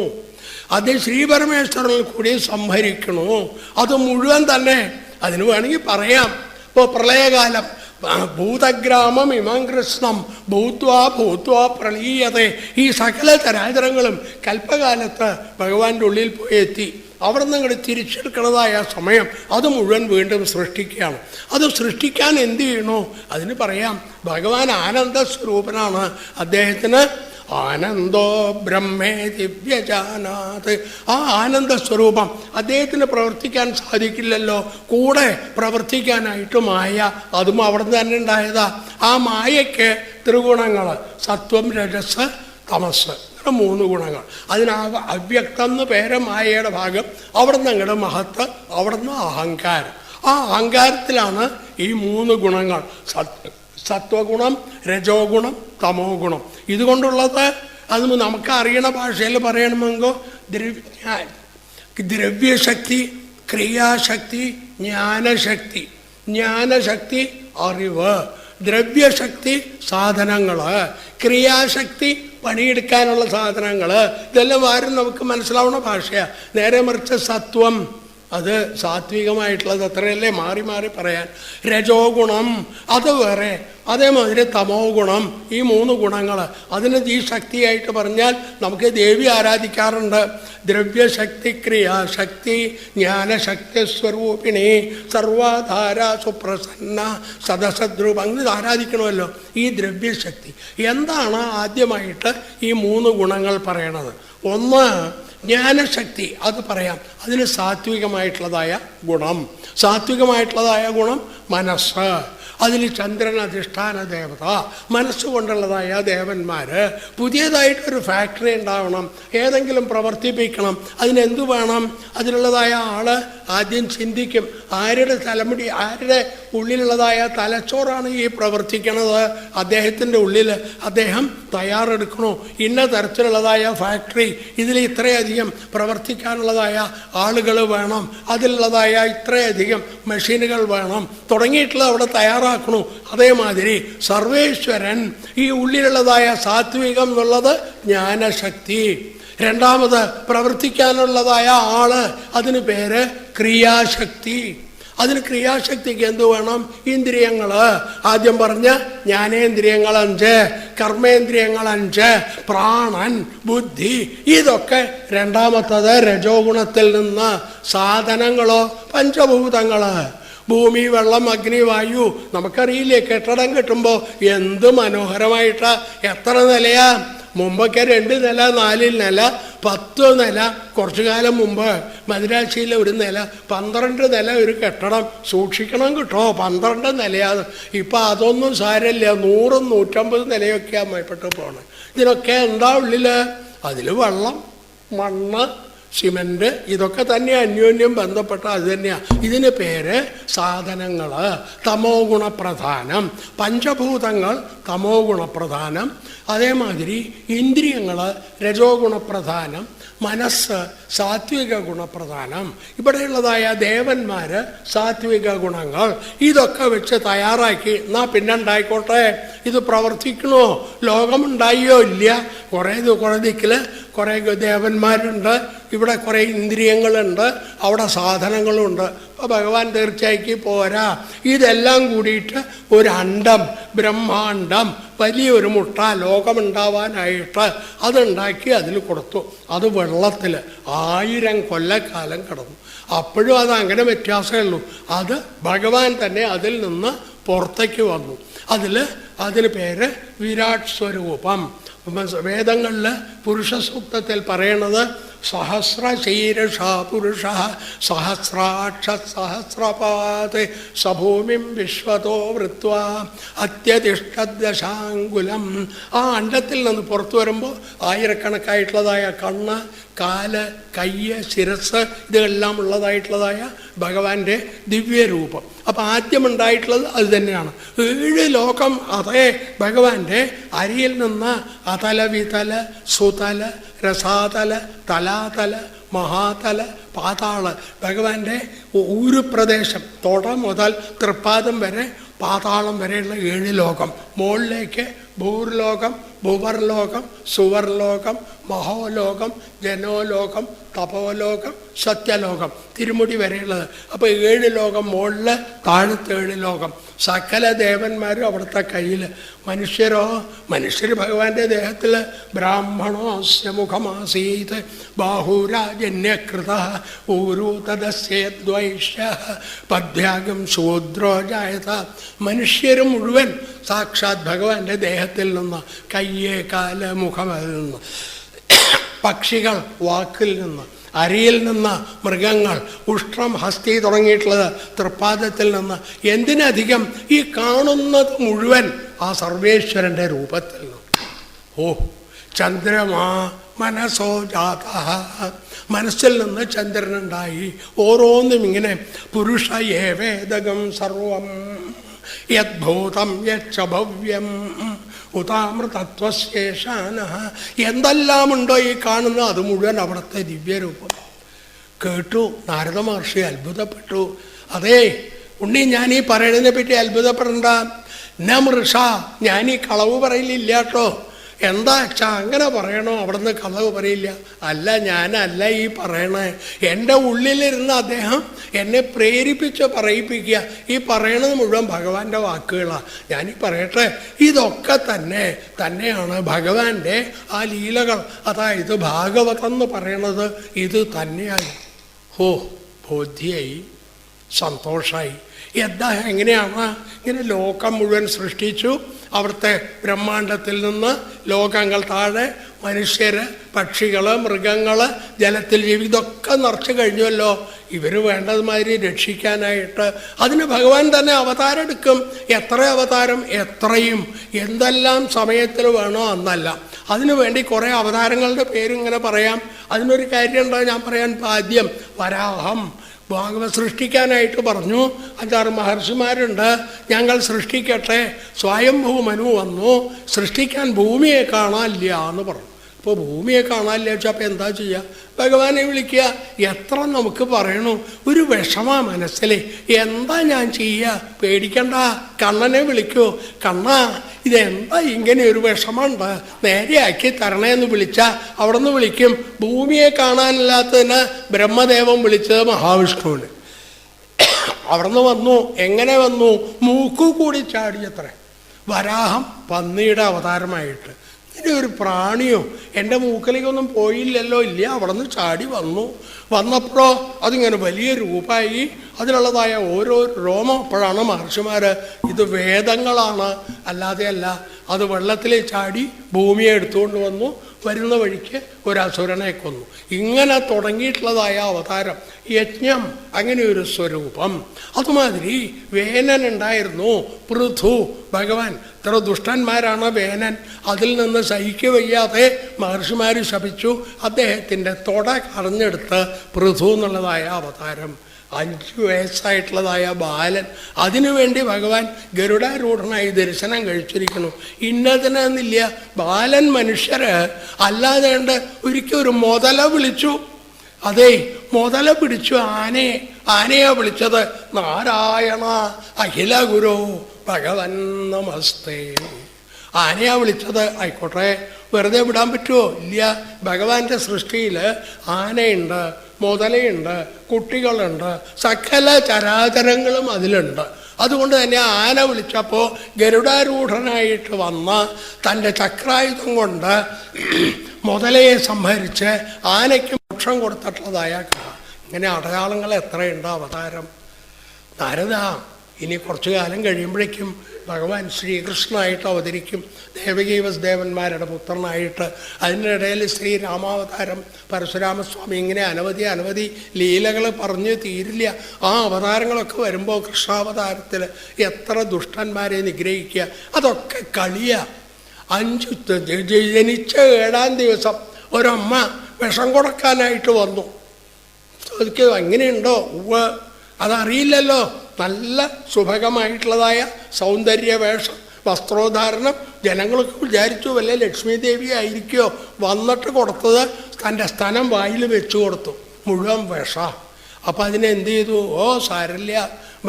അത് ശ്രീപരമേശ്വരനിൽ കൂടി സംഹരിക്കണു. അത് മുഴുവൻ തന്നെ. അതിന് വേണമെങ്കിൽ പറയാം, ഇപ്പോൾ പ്രളയകാലം ഭൂതഗ്രാമം ഇമം കൃഷ്ണം ഭൂത്വാ ഭൂത്വാ പ്രളീയതേ. ഈ സകല ചരാചരങ്ങളും കൽപ്പകാലത്ത് ഭഗവാന്റെ ഉള്ളിൽ പോയി എത്തി. അവിടെ നിന്ന് ഇങ്ങോട്ട് തിരിച്ചെടുക്കുന്നതായ സമയം അത് മുഴുവൻ വീണ്ടും സൃഷ്ടിക്കുകയാണ്. അത് സൃഷ്ടിക്കാൻ എന്ത് ചെയ്യണോ? അതിന് പറയാം, ഭഗവാൻ ആനന്ദ സ്വരൂപനാണ്. അദ്ദേഹത്തിന് ആനന്ദോ ബ്രഹ്മേ ദിവ്യജാനാത്. ആ ആനന്ദ സ്വരൂപം അദ്ദേഹത്തിന് പ്രവർത്തിക്കാൻ സാധിക്കില്ലല്ലോ. കൂടെ പ്രവർത്തിക്കാനായിട്ട് മായ, അതും അവിടെ നിന്ന് തന്നെ ഉണ്ടായതാ. ആ മായയ്ക്ക് ത്രിഗുണങ്ങൾ, സത്വം രജസ് തമസ്, 3 ഗുണങ്ങൾ. അതിന് അവ്യക്തം എന്ന് പേര് മായയുടെ ഭാഗം. അവിടെ നിന്ന് അങ്ങോട്ട് മഹത്ത്, അവിടെ നിന്ന് അഹങ്കാരം. ആ അഹങ്കാരത്തിലാണ് ഈ 3 ഗുണങ്ങൾ. സത്വഗുണം, രജോ ഗുണം, തമോ ഗുണം. ഇതുകൊണ്ടുള്ളത് അത് നമുക്ക് അറിയണ ഭാഷയിൽ പറയണമെങ്കിൽ ദ്രവ്യശക്തി, ക്രിയാശക്തി, ജ്ഞാനശക്തി. ജ്ഞാനശക്തി അറിവ്, ദ്രവ്യശക്തി സാധനങ്ങൾ, ക്രിയാശക്തി പണിയെടുക്കാനുള്ള സാധനങ്ങൾ. ഇതെല്ലാം ആരും നമുക്ക് മനസ്സിലാവുന്ന ഭാഷയാണ്. നേരെ മറിച്ച് സത്വം അത് സാത്വികമായിട്ടുള്ളത് അത്രയല്ലേ, മാറി മാറി പറയാൻ. രജോ ഗുണം അത് വേറെ. അതേമാതിരി തമോ ഗുണം. ഈ 3 ഗുണങ്ങൾ. അതിന് ഈ ശക്തിയായിട്ട് പറഞ്ഞാൽ നമുക്ക് ദേവി ആരാധിക്കാറുണ്ട്. ദ്രവ്യശക്തി, ക്രിയാശക്തി, ജ്ഞാനശക്തി സ്വരൂപിണി, സർവാധാര സുപ്രസന്ന സദസദ്രൂപ. അങ്ങനെ ആരാധിക്കണമല്ലോ. ഈ ദ്രവ്യശക്തി എന്താണ്? ആദ്യമായിട്ട് ഈ 3 ഗുണങ്ങൾ പറയണത്. ഒന്ന് ജ്ഞാനശക്തി, അത് പറയാം. അതിന് സാത്വികമായിട്ടുള്ളതായ ഗുണം. സാത്വികമായിട്ടുള്ളതായ ഗുണം മനസ്സ്. അതിൽ ചന്ദ്രൻ അധിഷ്ഠാന ദേവത, മനസ്സുകൊണ്ടുള്ളതായ ദേവന്മാർ. പുതിയതായിട്ടൊരു ഫാക്ടറി ഉണ്ടാവണം, ഏതെങ്കിലും പ്രവർത്തിപ്പിക്കണം. അതിനെന്തു വേണം? അതിനുള്ളതായ ആൾ ആദ്യം ചിന്തിക്കും, ആരുടെ തലമുടി, ആരുടെ ഉള്ളിലുള്ളതായ തലച്ചോറാണ് ഈ പ്രവർത്തിക്കണത്. അദ്ദേഹത്തിൻ്റെ ഉള്ളിൽ അദ്ദേഹം തയ്യാറെടുക്കണോ, ഇന്ന തരത്തിലുള്ളതായ ഫാക്ടറി, ഇതിൽ ഇത്രയധികം പ്രവർത്തിക്കാനുള്ളതായ ആളുകൾ വേണം, അതിലുള്ളതായ ഇത്രയധികം മെഷീനുകൾ വേണം, തുടങ്ങിയിട്ടുള്ള അവിടെ തയ്യാറാക്കണു. അതേമാതിരി സർവേശ്വരൻ ഈ ഉള്ളിലുള്ളതായ സാത്വികം എന്നുള്ളത് ജ്ഞാനശക്തി. രണ്ടാമത് പ്രവർത്തിക്കാനുള്ളതായ ആള്, അതിന് പേര് ക്രിയാശക്തി. അതിന് ക്രിയാശക്തിക്ക് എന്ത് വേണം? ഇന്ദ്രിയങ്ങൾ. ആദ്യം പറഞ്ഞ ജ്ഞാനേന്ദ്രിയങ്ങൾ 5, കർമ്മേന്ദ്രിയങ്ങൾ 5, പ്രാണൻ, ബുദ്ധി. ഇതൊക്കെ രണ്ടാമത്തത് രജോ ഗുണത്തിൽ നിന്ന്. സാധനങ്ങളോ പഞ്ചഭൂതങ്ങൾ, ഭൂമി, വെള്ളം, അഗ്നി, വായു. നമുക്കറിയില്ലേ, കെട്ടിടം കെട്ടുമ്പോൾ എന്ത് മനോഹരമായിട്ടാ. എത്ര നിലയാ? മുമ്പൊക്കെ 2 നില, 4 നില, 10 നില. കുറച്ചു കാലം മുമ്പ് മദിരാശിയിലെ ഒരു നില, 12 നില ഒരു കെട്ടിടം. സൂക്ഷിക്കണം കിട്ടോ, 12 നിലയാണ്. ഇപ്പം അതൊന്നും സാരമില്ല, 100, 150 നിലയൊക്കെയാണ് മയപ്പെട്ട് പോകണം. ഇതിനൊക്കെ എന്താ ഉള്ളിൽ? അതിൽ വെള്ളം, മണ്ണ്, സിമൻറ്റ്, ഇതൊക്കെ തന്നെ അന്യോന്യം ബന്ധപ്പെട്ട അത് തന്നെയാണ്. ഇതിന് പേര് സാധനങ്ങൾ. തമോ ഗുണപ്രധാനം. പഞ്ചഭൂതങ്ങൾ തമോ ഗുണപ്രധാനം. അതേമാതിരി ഇന്ദ്രിയങ്ങൾ രജോ ഗുണപ്രധാനം. മനസ്സ് സാത്വിക ഗുണപ്രധാനം. ഇവിടെയുള്ളതായ ദേവന്മാർ സാത്വിക ഗുണങ്ങൾ ഇതൊക്കെ വെച്ച് തയ്യാറാക്കി എന്നാൽ പിന്നെ ഉണ്ടായിക്കോട്ടെ, ഇത് പ്രവർത്തിക്കണോ, ലോകമുണ്ടായോ ഇല്ല, കുറേ ദിക്കിൽ കുറേ ദേവന്മാരുണ്ട്, ഇവിടെ കുറേ ഇന്ദ്രിയങ്ങളുണ്ട്, അവിടെ സാധനങ്ങളുണ്ട്. അപ്പോൾ ഭഗവാൻ തീർച്ചയാക്കി പോരാ, ഇതെല്ലാം കൂടിയിട്ട് ഒരു അണ്ഡം, ബ്രഹ്മാണ്ഡം, വലിയൊരു മുട്ട ലോകമുണ്ടാവാനായിട്ട് അതുണ്ടാക്കി അതിൽ കൊടുത്തു. അത് വെള്ളത്തിൽ 1000 കൊല്ലക്കാലം കിടന്നു. അപ്പോഴും അത് അങ്ങനെ വ്യത്യാസമേ ഉള്ളൂ. അത് ഭഗവാൻ തന്നെ അതിൽ നിന്ന് പുറത്തേക്ക് വന്നു. അതിന് പേര് വിരാട് സ്വരൂപം. വേദങ്ങളിൽ പുരുഷ സൂക്തത്തിൽ പറയണത് സഹസ്രശീർഷ പുരുഷ സഹസ്രാക്ഷ സഹസ്രപാത് സഭൂമിം വിശ്വതോ വൃത്വ അത്യതിഷ്ഠദശാങ്കുലം. ആ അണ്ഡത്തിൽ നിന്ന് പുറത്തു വരുമ്പോൾ ആയിരക്കണക്കായിട്ടുള്ളതായ കണ്ണ്, കാല്, കയ്യ്, ശിരസ് ഇതെല്ലാം ഉള്ളതായിട്ടുള്ളതായ ഭഗവാന്റെ ദിവ്യരൂപം. അപ്പം ആദ്യമുണ്ടായിട്ടുള്ളത് അത് തന്നെയാണ്. 7 ലോകം അതേ ഭഗവാന്റെ അരിയിൽ നിന്ന് അതല, വിതല, സുതല, രസാതല, തലാതല, മഹാതല, പാതാള്, ഭഗവാന്റെ ഒരു പ്രദേശം തൊട മുതൽ തൃപ്പാദം വരെ പാതാളം വരെയുള്ള 7 ലോകം. മുകളിലേക്ക് ഭൂർലോകം, ഭുവർലോകം, സുവർലോകം, മഹോലോകം, ജനോലോകം, തപോലോകം, സത്യലോകം, തിരുമുടി വരെയുള്ളത്. അപ്പോൾ 7 ലോകം മുകളിൽ, താഴത്തെ 7 ലോകം. സകല ദേവന്മാരും അവിടുത്തെ കയ്യിൽ. മനുഷ്യർ ഭഗവാന്റെ ദേഹത്തിൽ ബ്രാഹ്മണോസ്യ മുഖമാസീത് ബാഹുരാജന്യകൃത ഊരൂതദസ്യേദ്വൈശ്യ പദ്ഭ്യാഗം ശൂദ്രോ ജായത. മനുഷ്യർ മുഴുവൻ സാക്ഷാത് ഭഗവാന്റെ ദേഹത്തിൽ നിന്ന്, കയ്യ്, കാല്, മുഖം, അതിൽ നിന്ന്. പക്ഷികൾ വാക്കിൽ നിന്ന്, അരിയിൽ നിന്ന് മൃഗങ്ങൾ, ഉഷ്ട്രം, ഹസ്തി തുടങ്ങിയിട്ടുള്ളത് തൃപ്പാദത്തിൽ നിന്ന്. എന്തിനധികം ഈ കാണുന്നത് മുഴുവൻ ആ സർവേശ്വരൻ്റെ രൂപത്തിൽ നിന്ന്. ഓ ചന്ദ്രമാ മനസ്സോ ജാത, മനസ്സിൽ നിന്ന് ചന്ദ്രനുണ്ടായി. ഓരോന്നും ഇങ്ങനെ പുരുഷ ഏവേദകം സർവം യദ്ഭൂതം യക്ഷഭവ്യം ഉതാമൃതത്വശേഷാന. എന്തെല്ലാമുണ്ടോ ഈ കാണുന്ന അത് മുഴുവൻ അവിടുത്തെ ദിവ്യരൂപം. കേട്ടു നാരദ മഹർഷി അത്ഭുതപ്പെട്ടു. അതേ ഉണ്ണി, ഞാനീ പറയണതിനെ പറ്റി അത്ഭുതപ്പെടണ്ട. മൃഷ, ഞാനീ കളവ് പറയില്ല കേട്ടോ. എന്താ അച്ഛാ അങ്ങനെ പറയണോ? അവിടുന്ന് കളവ് പറയില്ല. അല്ല, ഞാനല്ല ഈ പറയണേ. എൻ്റെ ഉള്ളിലിരുന്ന് അദ്ദേഹം എന്നെ പ്രേരിപ്പിച്ച് പറയിപ്പിക്കുക. ഈ പറയണത് മുഴുവൻ ഭഗവാന്റെ വാക്കുകളാണ്. ഞാനീ പറയട്ടെ, ഇതൊക്കെ തന്നെയാണ് ഭഗവാന്റെ ആ ലീലകൾ. അതായത് ഭാഗവതം എന്ന് പറയണത് ഇത് തന്നെയായി. ഓ ബോധ്യായി, സന്തോഷമായി. എങ്ങനെയാണ് ഇങ്ങനെ ലോകം മുഴുവൻ സൃഷ്ടിച്ചു. അവിടുത്തെ ബ്രഹ്മാണ്ടത്തിൽ നിന്ന് ലോകങ്ങൾ താഴെ, മനുഷ്യർ, പക്ഷികൾ, മൃഗങ്ങൾ, ജലത്തിൽ ജീവി, ഇതൊക്കെ നിറച്ച് കഴിഞ്ഞുവല്ലോ. ഇവർ വേണ്ടതുമാതിരി രക്ഷിക്കാനായിട്ട് അതിന് ഭഗവാൻ തന്നെ അവതാരം എടുക്കും. എത്ര അവതാരം? എത്രയും എന്തെല്ലാം സമയത്തിൽ വേണോ അന്നല്ല. അതിനു വേണ്ടി കുറേ അവതാരങ്ങളുടെ പേരിങ്ങനെ പറയാം. അതിനൊരു കാര്യമുണ്ടോ ഞാൻ പറയാൻ ആദ്യം. വരാഹം ഭാഗവത് സൃഷ്ടിക്കാനായിട്ട് പറഞ്ഞു. 5-6 മഹർഷിമാരുണ്ട്. ഞങ്ങൾ സൃഷ്ടിക്കട്ടെ. സ്വയംഭൂ മനു വന്നു. സൃഷ്ടിക്കാൻ ഭൂമിയെ കാണാനില്ല എന്ന് പറഞ്ഞു. ഇപ്പോൾ ഭൂമിയെ കാണാനില്ല വെച്ചാൽ അപ്പോൾ എന്താ ചെയ്യുക? ഭഗവാനെ വിളിക്കുക. എത്ര നമുക്ക് പറയണു, ഒരു വിഷമ മനസ്സിൽ. എന്താ ഞാൻ ചെയ്യുക? പേടിക്കണ്ട, കണ്ണനെ വിളിക്കൂ. കണ്ണാ, ഇതെന്താ ഇങ്ങനെ ഒരു വിഷമമുണ്ട്, നേരെയാക്കി തരണേന്ന് വിളിച്ചാൽ അവിടെ നിന്ന് വിളിക്കും. ഭൂമിയെ കാണാനില്ലാത്തതിന് ബ്രഹ്മദേവൻ വിളിച്ചത് മഹാവിഷ്ണുവിന്. അവിടെ നിന്ന് വന്നു. എങ്ങനെ വന്നു? മൂക്കു കൂടി ചാടിയത്ര. വരാഹം പന്നിയുടെ അവതാരമായിട്ട്. ഇനി ഒരു പ്രാണിയോ എൻ്റെ മൂക്കിലേക്കൊന്നും പോയില്ലല്ലോ. ഇല്ല, അവിടെ നിന്ന് ചാടി വന്നപ്പോഴോ അതിങ്ങനെ വലിയ രൂപമായി. അതിലുള്ളതായ ഓരോ രോമം. അപ്പോഴാണ് മഹർഷിമാർ ഇത് വേദങ്ങളാണ്, അല്ലാതെയല്ല. അത് വെള്ളത്തിൽ ചാടി ഭൂമിയെ എടുത്തുകൊണ്ട് വന്നു. വരുന്ന വഴിക്ക് ഒരസുരനെ കൊന്നു. ഇങ്ങനെ തുടങ്ങിയിട്ടുള്ളതായ അവതാരം യജ്ഞം, അങ്ങനെയൊരു സ്വരൂപം. അതുമാതിരി വേനൻ ഉണ്ടായിരുന്നു. പൃഥു ഭഗവാൻ. ഇത്ര ദുഷ്ടന്മാരാണ് വേനൻ. അതിൽ നിന്ന് സഹിക്കവയ്യാതെ മഹർഷിമാർ ശപിച്ചു. അദ്ദേഹത്തിൻ്റെ തൊട കറഞ്ഞെടുത്ത് പൃഥു എന്നുള്ളതായ അവതാരം. 5 വയസ്സായിട്ടുള്ളതായ ബാലൻ, അതിനുവേണ്ടി ഭഗവാൻ ഗരുഡാരൂഢനായി ദർശനം കഴിച്ചിരിക്കുന്നു. ഇന്നതിനെന്നില്ല, ബാലൻ മനുഷ്യര് അല്ലാതെ ഒരിക്കൽ ഒരു മുതല വിളിച്ചു. അതേ, മുതല പിടിച്ചു ആനയെ വിളിച്ചത് നാരായണ അഖില ഗുരു ഭഗവൻ നമസ്തേ. ആനയാ വിളിച്ചത്. ആയിക്കോട്ടെ, വെറുതെ വിടാൻ പറ്റുമോ? ഇല്ല. ഭഗവാന്റെ സൃഷ്ടിയിൽ ആനയുണ്ട്, മുതലയുണ്ട്, കുട്ടികളുണ്ട്, സകല ചരാചരങ്ങളും അതിലുണ്ട്. അതുകൊണ്ട് തന്നെ ആന വിളിച്ചപ്പോൾ ഗരുഡാരൂഢനായിട്ട് വന്ന തൻ്റെ ചക്രായുധം കൊണ്ട് മുതലയെ സംഹരിച്ച് ആനയ്ക്ക് മോക്ഷം കൊടുത്തിട്ടുള്ളതായ കഥ. ഇങ്ങനെ അടയാളങ്ങൾ എത്രയുണ്ട് അവതാരം. നാരദ ഇനി കുറച്ചു കാലം കഴിയുമ്പോഴേക്കും ഭഗവാൻ ശ്രീകൃഷ്ണനായിട്ട് അവതരിക്കും, ദേവകീ വസുദേവന്മാരുടെ പുത്രനായിട്ട്. അതിനിടയിൽ ശ്രീരാമാവതാരം, പരശുരാമസ്വാമി, ഇങ്ങനെ അനവധി ലീലകൾ പറഞ്ഞു തീരില്ല. ആ അവതാരങ്ങളൊക്കെ വരുമ്പോൾ കൃഷ്ണാവതാരത്തിൽ എത്ര ദുഷ്ടന്മാരെ നിഗ്രഹിക്കുക, അതൊക്കെ കളിയ. ജനിച്ച 7-ാം ദിവസം ഒരമ്മ വിഷം കൊടുക്കാനായിട്ട് വന്നു. ചോദിക്കുക, എങ്ങനെയുണ്ടോ? അതറിയില്ലല്ലോ. നല്ല സുഭഗമായിട്ടുള്ളതായ സൗന്ദര്യ വേഷം, വസ്ത്രോധാരണം. ജനങ്ങളൊക്കെ വിചാരിച്ചു വല്ല ലക്ഷ്മി ദേവി ആയിരിക്കുമോ. വന്നിട്ട് കൊടുത്തത് തൻ്റെ സ്തനം വായിൽ വെച്ചു കൊടുത്തു, മുഴുവൻ വിഷ. അപ്പം അതിനെന്ത് ചെയ്തു? സാരമില്ല,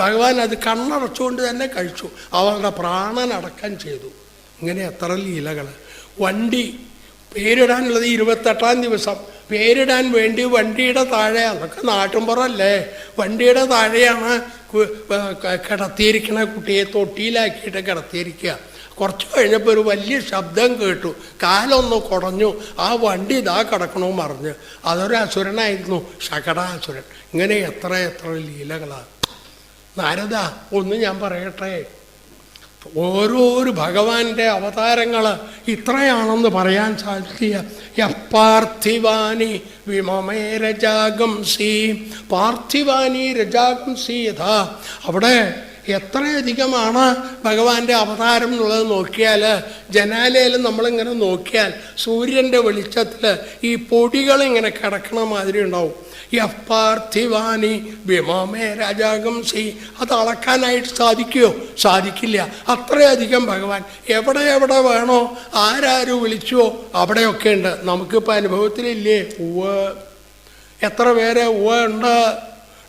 ഭഗവാൻ അത് കണ്ണടച്ചുകൊണ്ട് തന്നെ കഴിച്ചു. അവളുടെ പ്രാണനടക്കം ചെയ്തു. ഇങ്ങനെ എത്ര ലീലകൾ. വണ്ടി പേരിടാനുള്ളത് 28-ാം ദിവസം. പേരിടാൻ വേണ്ടി വണ്ടിയുടെ താഴെ, അതൊക്കെ നാട്ടുമ്പുറല്ലേ, വണ്ടിയുടെ താഴെയാണ് കിടത്തിയിരിക്കണ കുട്ടിയെ തൊട്ടിയിലാക്കിയിട്ട് കിടത്തിയിരിക്കുക. കുറച്ച് കഴിഞ്ഞപ്പോൾ ഒരു വലിയ ശബ്ദം കേട്ടു, കാലൊന്ന് കുടഞ്ഞു, ആ വണ്ടി ഇതാ കിടക്കണോ മറിഞ്ഞ്. അതൊരു അസുരനായിരുന്നു, ശകടാസുരൻ. ഇങ്ങനെ എത്ര ലീലകളാണ്. നാരദ, ഒന്ന് ഞാൻ പറയട്ടെ, ഓരോരു ഭഗവാന്റെ അവതാരങ്ങൾ ഇത്രയാണെന്ന് പറയാൻ സാധിക്കുക. പാർത്ഥിവാനി വിമമേ രജാഗംസി, പാർത്ഥിവാനി രജാഗംസി യഥാ. അവിടെ എത്രയധികമാണ് ഭഗവാന്റെ അവതാരം എന്നുള്ളത് നോക്കിയാൽ, ജനാലയിൽ നമ്മളിങ്ങനെ നോക്കിയാൽ സൂര്യൻ്റെ വെളിച്ചത്തിൽ ഈ പൊടികളിങ്ങനെ കിടക്കണ മാതിരി ഉണ്ടാവും. പാർത്ഥിവാനി വിമമേ രാജാഗംസി. അത് അളക്കാനായിട്ട് സാധിക്കുമോ? സാധിക്കില്ല. അത്രയധികം ഭഗവാൻ എവിടെ വേണോ, ആരാര് വിളിച്ചുവോ അവിടെയൊക്കെ ഉണ്ട്. നമുക്കിപ്പോൾ അനുഭവത്തിലില്ലേ? എത്ര പേരെ ഉണ്ട്.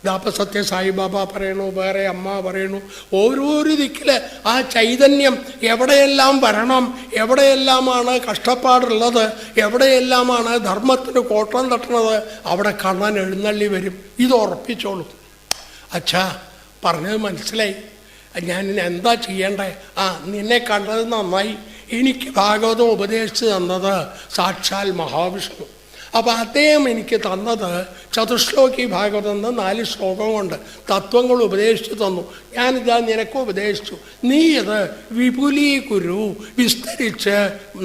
ദാപ്പ സത്യ സായിബാബ പറയണു, വേറെ അമ്മ പറയണു. ഓരോരു ദിക്കില് ആ ചൈതന്യം എവിടെയെല്ലാം വരണം, എവിടെയെല്ലാമാണ് കഷ്ടപ്പാടുള്ളത്, എവിടെയെല്ലാമാണ് ധർമ്മത്തിന് കോട്ടം തട്ടുന്നത്, അവിടെ കണ്ണൻ എഴുന്നള്ളി വരും. ഇത് ഉറപ്പിച്ചോളൂ. അച്ഛാ, പറഞ്ഞത് മനസ്സിലായി. ഞാൻ എന്താ ചെയ്യണ്ടേ? നിന്നെ കണ്ടത് നന്നായി. എനിക്ക് ഭാഗവതം ഉപദേശിച്ച് തന്നത് സാക്ഷാൽ മഹാവിഷ്ണു. അപ്പം അദ്ദേഹം എനിക്ക് തന്നത് ചതുശ്ലോകി ഭാഗവതം എന്ന 4 ശ്ലോകം കൊണ്ട് തത്വങ്ങൾ ഉപദേശിച്ചു തന്നു. ഞാനിതാ നിനക്ക് ഉപദേശിച്ചു. നീ ഇത് വിപുലീകുരു, വിസ്തരിച്ച്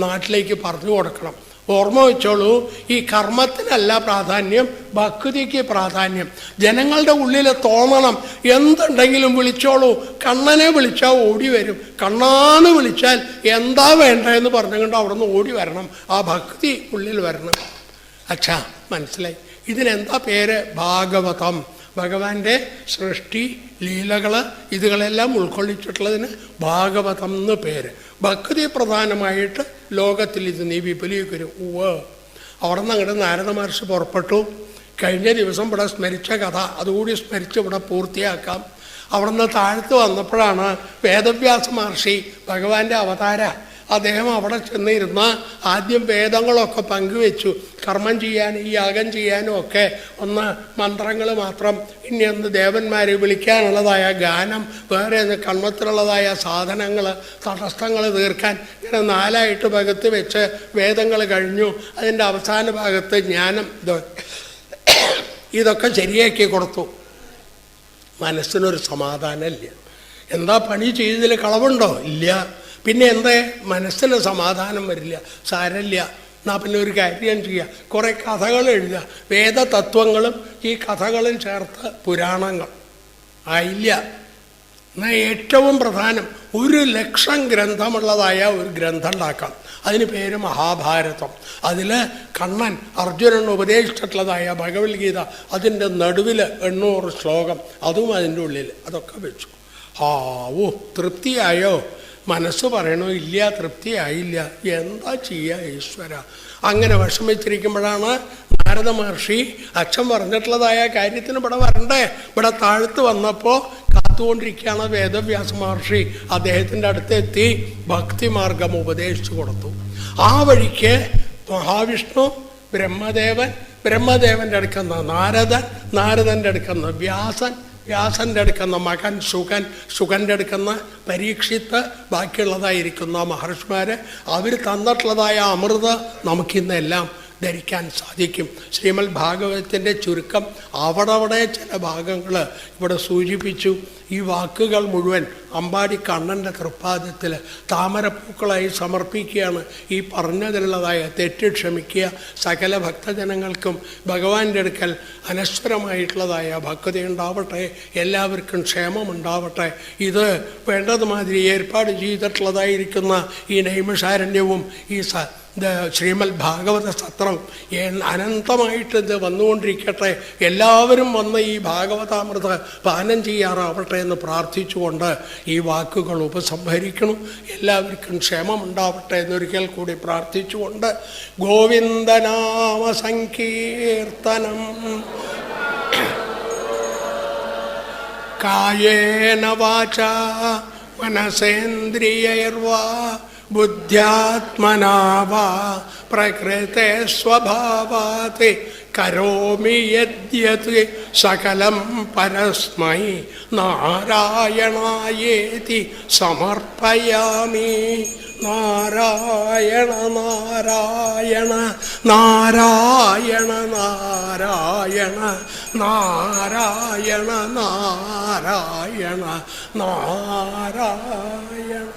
നാട്ടിലേക്ക് പറഞ്ഞു കൊടുക്കണം. ഓർമ്മ വെച്ചോളൂ, ഈ കർമ്മത്തിനല്ല പ്രാധാന്യം, ഭക്തിക്ക് പ്രാധാന്യം. ജനങ്ങളുടെ ഉള്ളിൽ തോന്നണം, എന്തുണ്ടെങ്കിലും വിളിച്ചോളൂ. കണ്ണനെ വിളിച്ചാൽ ഓടി വരും. കണ്ണാന്ന് വിളിച്ചാൽ എന്താ വേണ്ടതെന്ന് പറഞ്ഞുകൊണ്ട് അവിടെ നിന്ന് ഓടി വരണം. ആ ഭക്തി ഉള്ളിൽ വരണം. അച്ഛാ, മനസ്സിലായി. ഇതിനെന്താ പേര്? ഭാഗവതം. ഭഗവാന്റെ സൃഷ്ടി, ലീലകൾ, ഇതുകളെല്ലാം ഉൾക്കൊള്ളിച്ചിട്ടുള്ളതിന് ഭാഗവതം എന്ന് പേര്. ഭക്തി പ്രധാനമായിട്ട് ലോകത്തിൽ ഇത് നീ വിപുലീകരും. അവിടെ നിന്ന് അങ്ങോട്ട് നാരദ മഹർഷി പുറപ്പെട്ടു. കഴിഞ്ഞ ദിവസം ഇവിടെ സ്മരിച്ച കഥ അതുകൂടി സ്മരിച്ച് ഇവിടെ പൂർത്തിയാക്കാം. അവിടെ നിന്ന് താഴ്ത്ത് വന്നപ്പോഴാണ് വേദവ്യാസ മഹർഷി, ഭഗവാന്റെ അവതാര, അദ്ദേഹം അവിടെ ചെന്നിരുന്ന ആദ്യം വേദങ്ങളൊക്കെ പങ്കുവെച്ചു. കർമ്മം ചെയ്യാനും യാഗം ചെയ്യാനും ഒക്കെ ഒന്ന് മന്ത്രങ്ങൾ മാത്രം, ഇനി ഒന്ന് ദേവന്മാരെ വിളിക്കാനുള്ളതായ ഗാനം, വേറെ കർമ്മത്തിലുള്ളതായ സാധനങ്ങൾ, തടസ്സങ്ങൾ തീർക്കാൻ, ഇങ്ങനെ 4ആയിട്ട് പകുത്ത് വെച്ച് വേദങ്ങൾ കഴിഞ്ഞു. അതിൻ്റെ അവസാന ഭാഗത്ത് ജ്ഞാനം, ഇതൊക്കെ ശരിയാക്കി കൊടുത്തു. മനസ്സിനൊരു സമാധാനമില്ല. എന്താ പണി ചെയ്തതിൽ കളവുണ്ടോ? ഇല്ല. പിന്നെ എന്തേ? മനസ്സിന് സമാധാനം വരില്ല. സാരമില്ല, എന്നാൽ പിന്നെ ഒരു കാര്യം ചെയ്യുക, കുറേ കഥകൾ എഴുതുക. വേദതത്വങ്ങളും ഈ കഥകളും ചേർത്ത് പുരാണങ്ങൾ. ആയില്ല, എന്നാൽ ഏറ്റവും പ്രധാനം 1,00,000 ഗ്രന്ഥമുള്ളതായ ഒരു ഗ്രന്ഥം ഉണ്ടാക്കാം. അതിന് പേര് മഹാഭാരതം. അതിൽ കണ്ണൻ അർജുനന് ഉപദേശിച്ചിട്ടുള്ളതായ ഭഗവത്ഗീത, അതിൻ്റെ നടുവിൽ 800 ശ്ലോകം, അതും അതിൻ്റെ ഉള്ളിൽ. അതൊക്കെ വെച്ചു. ഓ തൃപ്തിയായോ? മനസ്സ് പറയണോ ഇല്ല, തൃപ്തിയായില്ല. എന്താ ചെയ്യുക ഈശ്വര? അങ്ങനെ വിഷമിച്ചിരിക്കുമ്പോഴാണ് നാരദ മഹർഷി അച്ഛൻ പറഞ്ഞിട്ടുള്ളതായ കാര്യത്തിന് ഇവിടെ വരണ്ടേ. ഇവിടെ താഴത്ത് വന്നപ്പോൾ കാത്തുകൊണ്ടിരിക്കുകയാണ് വേദവ്യാസ മഹർഷി. അദ്ദേഹത്തിൻ്റെ അടുത്തെത്തി ഭക്തിമാർഗം ഉപദേശിച്ചു കൊടുത്തു. ആ വഴിക്ക് മഹാവിഷ്ണു, ബ്രഹ്മദേവൻ, ബ്രഹ്മദേവൻ്റെ അടുക്കുന്ന നാരദൻ, നാരദൻ്റെ അടുക്കുന്ന വ്യാസൻ, വ്യാസൻ്റെ അടുക്കുന്ന മകൻ ശുകൻ, ശുകൻ്റെ അടുക്കുന്ന പരീക്ഷിത്ത്, ബാക്കിയുള്ളതായിരിക്കുന്ന മഹർഷിമാർ, അവർ തന്നിട്ടുള്ളതായ അമൃത് നമുക്കിന്നെല്ലാം ധരിക്കാൻ സാധിക്കും. ശ്രീമദ് ഭാഗവതത്തിൻ്റെ ചുരുക്കം അവിടെ ചില ഭാഗങ്ങൾ ഇവിടെ സൂചിപ്പിച്ചു. ഈ വാക്കുകൾ മുഴുവൻ അമ്പാടി കണ്ണൻ്റെ തൃപ്പാദത്തിൽ താമരപ്പൂക്കളായി സമർപ്പിക്കുകയാണ്. ഈ പറഞ്ഞതിലുള്ളതായ തെറ്റ് ക്ഷമിക്കുക. സകല ഭക്തജനങ്ങൾക്കും ഭഗവാന്റെ അടുക്കൽ അനശ്വരമായിട്ടുള്ളതായ ഭക്തി ഉണ്ടാവട്ടെ, എല്ലാവർക്കും ക്ഷേമമുണ്ടാവട്ടെ. ഇത് വേണ്ടതുമാതിരി ഏർപ്പാട് ചെയ്തിട്ടുള്ളതായിരിക്കുന്ന ഈ നൈമിഷാരണ്യവും ഈ ശ്രീമദ് ഭാഗവത സത്രം അനന്തമായിട്ട് ഇത് വന്നുകൊണ്ടിരിക്കട്ടെ. എല്ലാവരും വന്ന് ഈ ഭാഗവതാമൃത പാനം ചെയ്യാറാവട്ടെ എന്ന് പ്രാർത്ഥിച്ചുകൊണ്ട് ഈ വാക്കുകൾ ഉപസംഹരിക്കണം. എല്ലാവർക്കും ക്ഷേമമുണ്ടാവട്ടെ എന്നൊരിക്കൽ കൂടി പ്രാർത്ഥിച്ചുകൊണ്ട് ഗോവിന്ദനാമ സങ്കീർത്തനം കായേന വാചാ മനസേന്ദ്രിയൈർവാ ബുദ്ധ്യാത്മനാ വാ പ്രകൃതേ സ്വഭാവാത് കരോമി യദ്യത് സകലം പരസ്മൈ നാരായണായേതി സമർപ്പയാമി. നാരായണ നാരായണ നാരായണ നാരായണ നാരായണ നാരായണ നാരായണ.